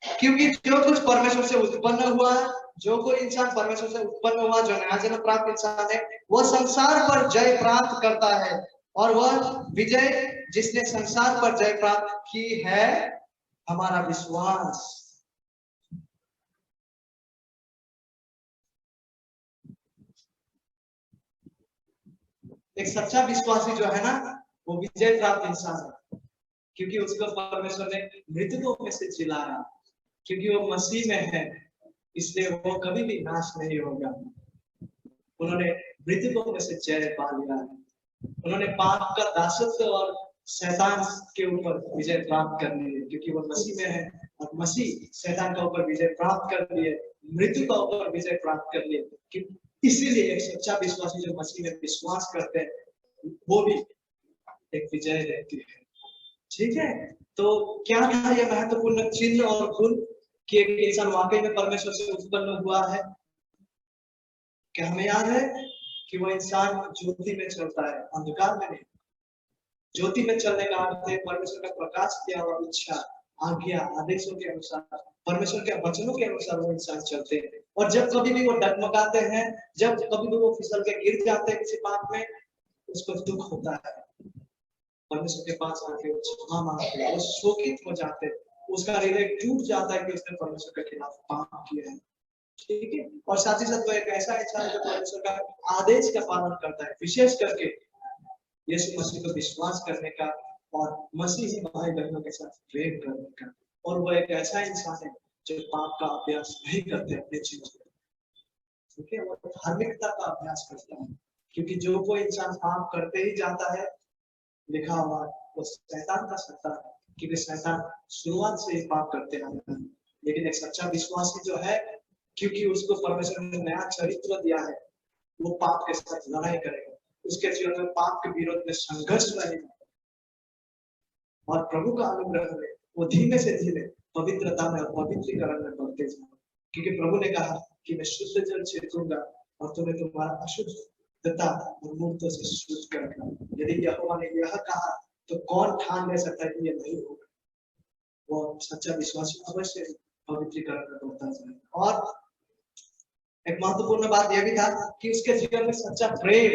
क्योंकि जो कुछ परमेश्वर से उत्पन्न हुआ, जो कोई इंसान परमेश्वर से उत्पन्न हुआ, जो नया जन्म प्राप्त इंसान है, वह संसार पर जय प्राप्त करता है, और वह विजय जिसने संसार पर जय प्राप्त की है हमारा विश्वास। एक सच्चा विश्वासी जो है ना, वो विजय प्राप्त इंसान है, क्योंकि उसको परमेश्वर ने मृतकों में से जिलाया, क्योंकि वो मसीह में है, इसलिए वो कभी भी नाश नहीं होगा। उन्होंने मृतकों में से जय पा लिया है, उन्होंने पाप का दासत्व और शैतान के ऊपर विजय प्राप्त कर ली है, क्योंकि वो मसीह में है, और मसीह शैतान का ऊपर विजय प्राप्त कर लिए, मृत्यु का ऊपर विजय प्राप्त कर लिए। इसीलिए एक सच्चा विश्वासी जो मसीह में विश्वास करते हैं वो भी एक विजय रहती है। ठीक है, तो क्या था यह महत्वपूर्ण चिन्ह और गुण कि एक इंसान वाकई में परमेश्वर से उत्पन्न हुआ है? क्या हमें याद है कि वो इंसान ज्योति में चलता है, अंधकार में नहीं। ज्योति में चलने का अर्थ है परमेश्वर का प्रकाश किया हुआ इच्छा, आज्ञा, आदेशों के अनुसार, परमेश्वर के वचनों के अनुसार वो इंसान चलते हैं। और जब कभी भी वो डगमगाते हैं, जब कभी भी वो फिसल के गिर जाते हैं किसी पाप में, उसको दुख होता है, परमेश्वर के पास आके वो क्षमा मांगते हैं, वो शोकित हो जाते हैं, उसका हृदय टूट जाता है कि उसने परमेश्वर के खिलाफ पाप किया है। ठीक है, और साथ ही साथ वो एक ऐसा इंसान है जो परमेश्वर का आदेश का पालन करता है, विशेष करके यीशु मसीह को विश्वास करने का और मसीही भाई बहनों के साथ प्रेम करने का। और वो एक ऐसा इंसान है जो पाप का अभ्यास नहीं करते अपने जीवन में। ठीक है, वो धार्मिकता का अभ्यास करता है, क्योंकि जो कोई इंसान पाप करते ही जाता है, लिखा हुआ वो शैतान का संतान है, क्योंकि शैतान शुरुआत से ही पाप करते आए हैं। लेकिन एक सच्चा विश्वासी जो है, क्योंकि उसको परमेश्वर ने नया चरित्र दिया है, वो पाप के साथ लड़ाई करेगा, उसके जीवन में पाप के विरोध में संघर्ष रहेगा, और प्रभु का अनुग्रह में वो धीमे से धीमे पवित्रता में और पवित्रीकरण में बढ़ते जाए, क्योंकि प्रभु ने कहा कि मैं शुद्ध जल छिड़कूंगा और तुम्हें तुम्हारा अशुद्धता और मूर्तों से शुद्ध करूंगा। यदि यहोवा ने यह कहा तो कौन ठान ले सकता है कि यह नहीं होगा? वो सच्चा विश्वासी अवश्य पवित्रीकरण में बढ़ता जाए। और एक महत्वपूर्ण बात यह भी था कि उसके जीवन में सच्चा प्रेम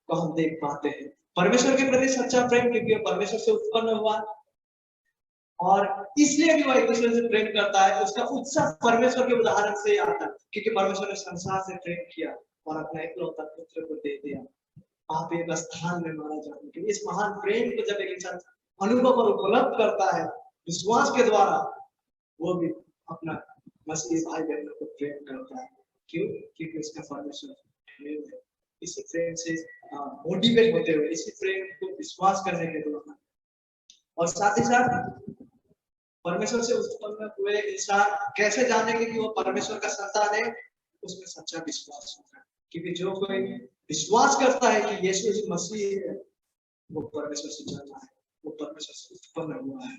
को हम देख पाते हैं, परमेश्वर के प्रति सच्चा प्रेम, क्योंकि परमेश्वर से उत्पन्न हुआ और इसलिए भी वो एक दूसरे से प्रेम करता है। उसका उत्साह परमेश्वर के उदाहरण से आता है, क्योंकि परमेश्वर ने संसार से प्रेम किया और अपना इकलौता पुत्र को दे दिया आप एक स्थान में मारा जाने के लिए। इस महान प्रेम को जब एक इंसान अनुभव और उपलब्ध करता है विश्वास के द्वारा, वो भी अपना मसीही भाई बहनों को प्रेम करता है। क्यों? क्योंकि उसका परमेश्वर प्रेम है। इसी प्रेम से मोटिवेट होते हुए, इसी प्रेम को विश्वास करने के द्वारा, और साथ ही साथ परमेश्वर से उत्पन्न हुए इंसान कैसे जानेंगे कि वो परमेश्वर का संतान है? उसमें सच्चा विश्वास होगा, क्योंकि जो कोई विश्वास करता है कि यीशु मसीह है, वो परमेश्वर से जन्मा है, वो परमेश्वर से उत्पन्न हुआ है,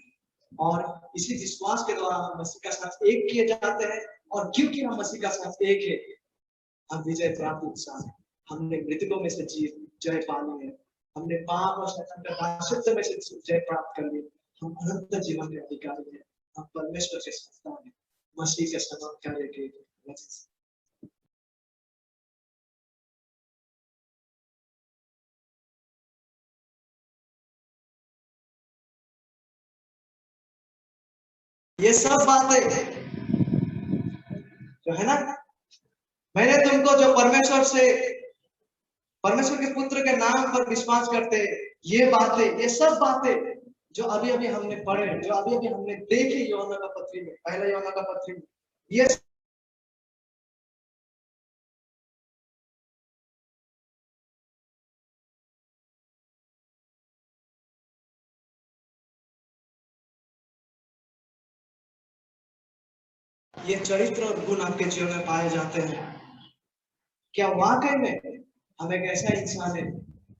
और इसी विश्वास के द्वारा हम मसीह का साथ एक किए जाते हैं। और क्योंकि हम मसीह का साथ एक है, हम विजय प्राप्त इंसान है। हमने मृतकों में से जय पा ली है, हमने पाप और शैतान का दासत्व में से जय प्राप्त कर ली, हम अनंत जीवन के अधिकारी हैं, हम परमेश्वर के संतान हैं, मसीह के समान कार्य के वजह से। ये सब बातें जो है ना, मैंने तुमको जो परमेश्वर के पुत्र के नाम पर विश्वास करते, ये बातें, ये सब बातें जो अभी अभी हमने पढ़े, जो अभी अभी हमने देखे यूहन्ना का पत्री में, पहला यूहन्ना का पत्री में, ये चरित्र और गुण आपके जीवन में पाए जाते हैं। क्या वाकई में हम एक ऐसा इंसान है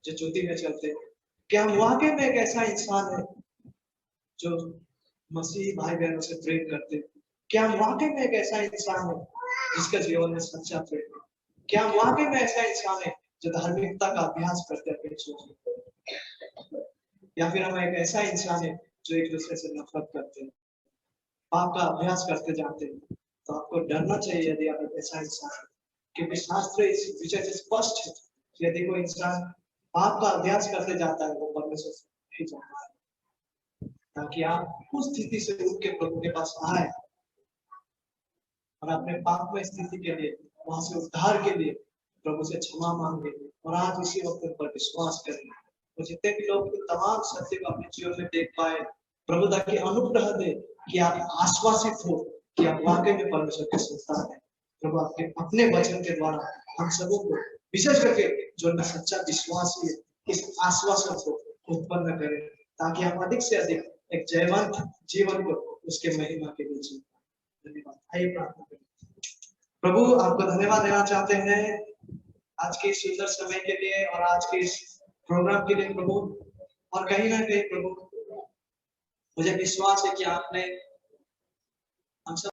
जो ज्योति में चलते हैं? क्या हम वाकई में एक ऐसा इंसान है जो मसीह भाई बहनों से प्रेम करते हैं? क्या हम वाकई में एक ऐसा इंसान है जिसका जीवन में सच्चा प्रेम है? क्या हम वाकई में ऐसा इंसान है जो धार्मिकता का अभ्यास करते हैं अपने जीवन में? या फिर हम एक ऐसा इंसान है जो एक दूसरे से नफरत करते हैं, पाप का अभ्यास करते जाते हैं? तो आपको डरना चाहिए यदि आप एक ऐसा इंसान है, क्योंकि शास्त्र इस विषय से स्पष्ट है कि यदि कोई इंसान पाप का अभ्यास करते जाता है वो परमेश्वर से नहीं जाता है। ताकि आप उस स्थिति से उठ के प्रभु के पास आए और अपने पाप में स्थिति के लिए, वहां से उद्धार के लिए प्रभु से क्षमा मांगे और आज उसी वक्त पर विश्वास करें। तो जितने भी लोग तमाम सत्य को अपने जीवन में देख पाए, प्रभु ताकि अनुग्रह दे कि आप आश्वासित हो कि आप वाकई में परमेश्वर के संतान हैं। प्रभु आपके अपने वचन के द्वारा हम सबों को, विशेष करके जो सच्चा विश्वासी है, इस आश्वासन को उत्पन्न करें ताकि हम अधिक से अधिक एक जयवंत जीवन को उसके महिमा के लिए जी। धन्यवाद। आइए प्रार्थना करें। प्रभु आपको धन्यवाद देना चाहते हैं आज के इस सुंदर समय के लिए और आज के इस प्रोग्राम के लिए प्रभु। और कहीं ना कहीं प्रभु मुझे विश्वास है कि आपने हम सब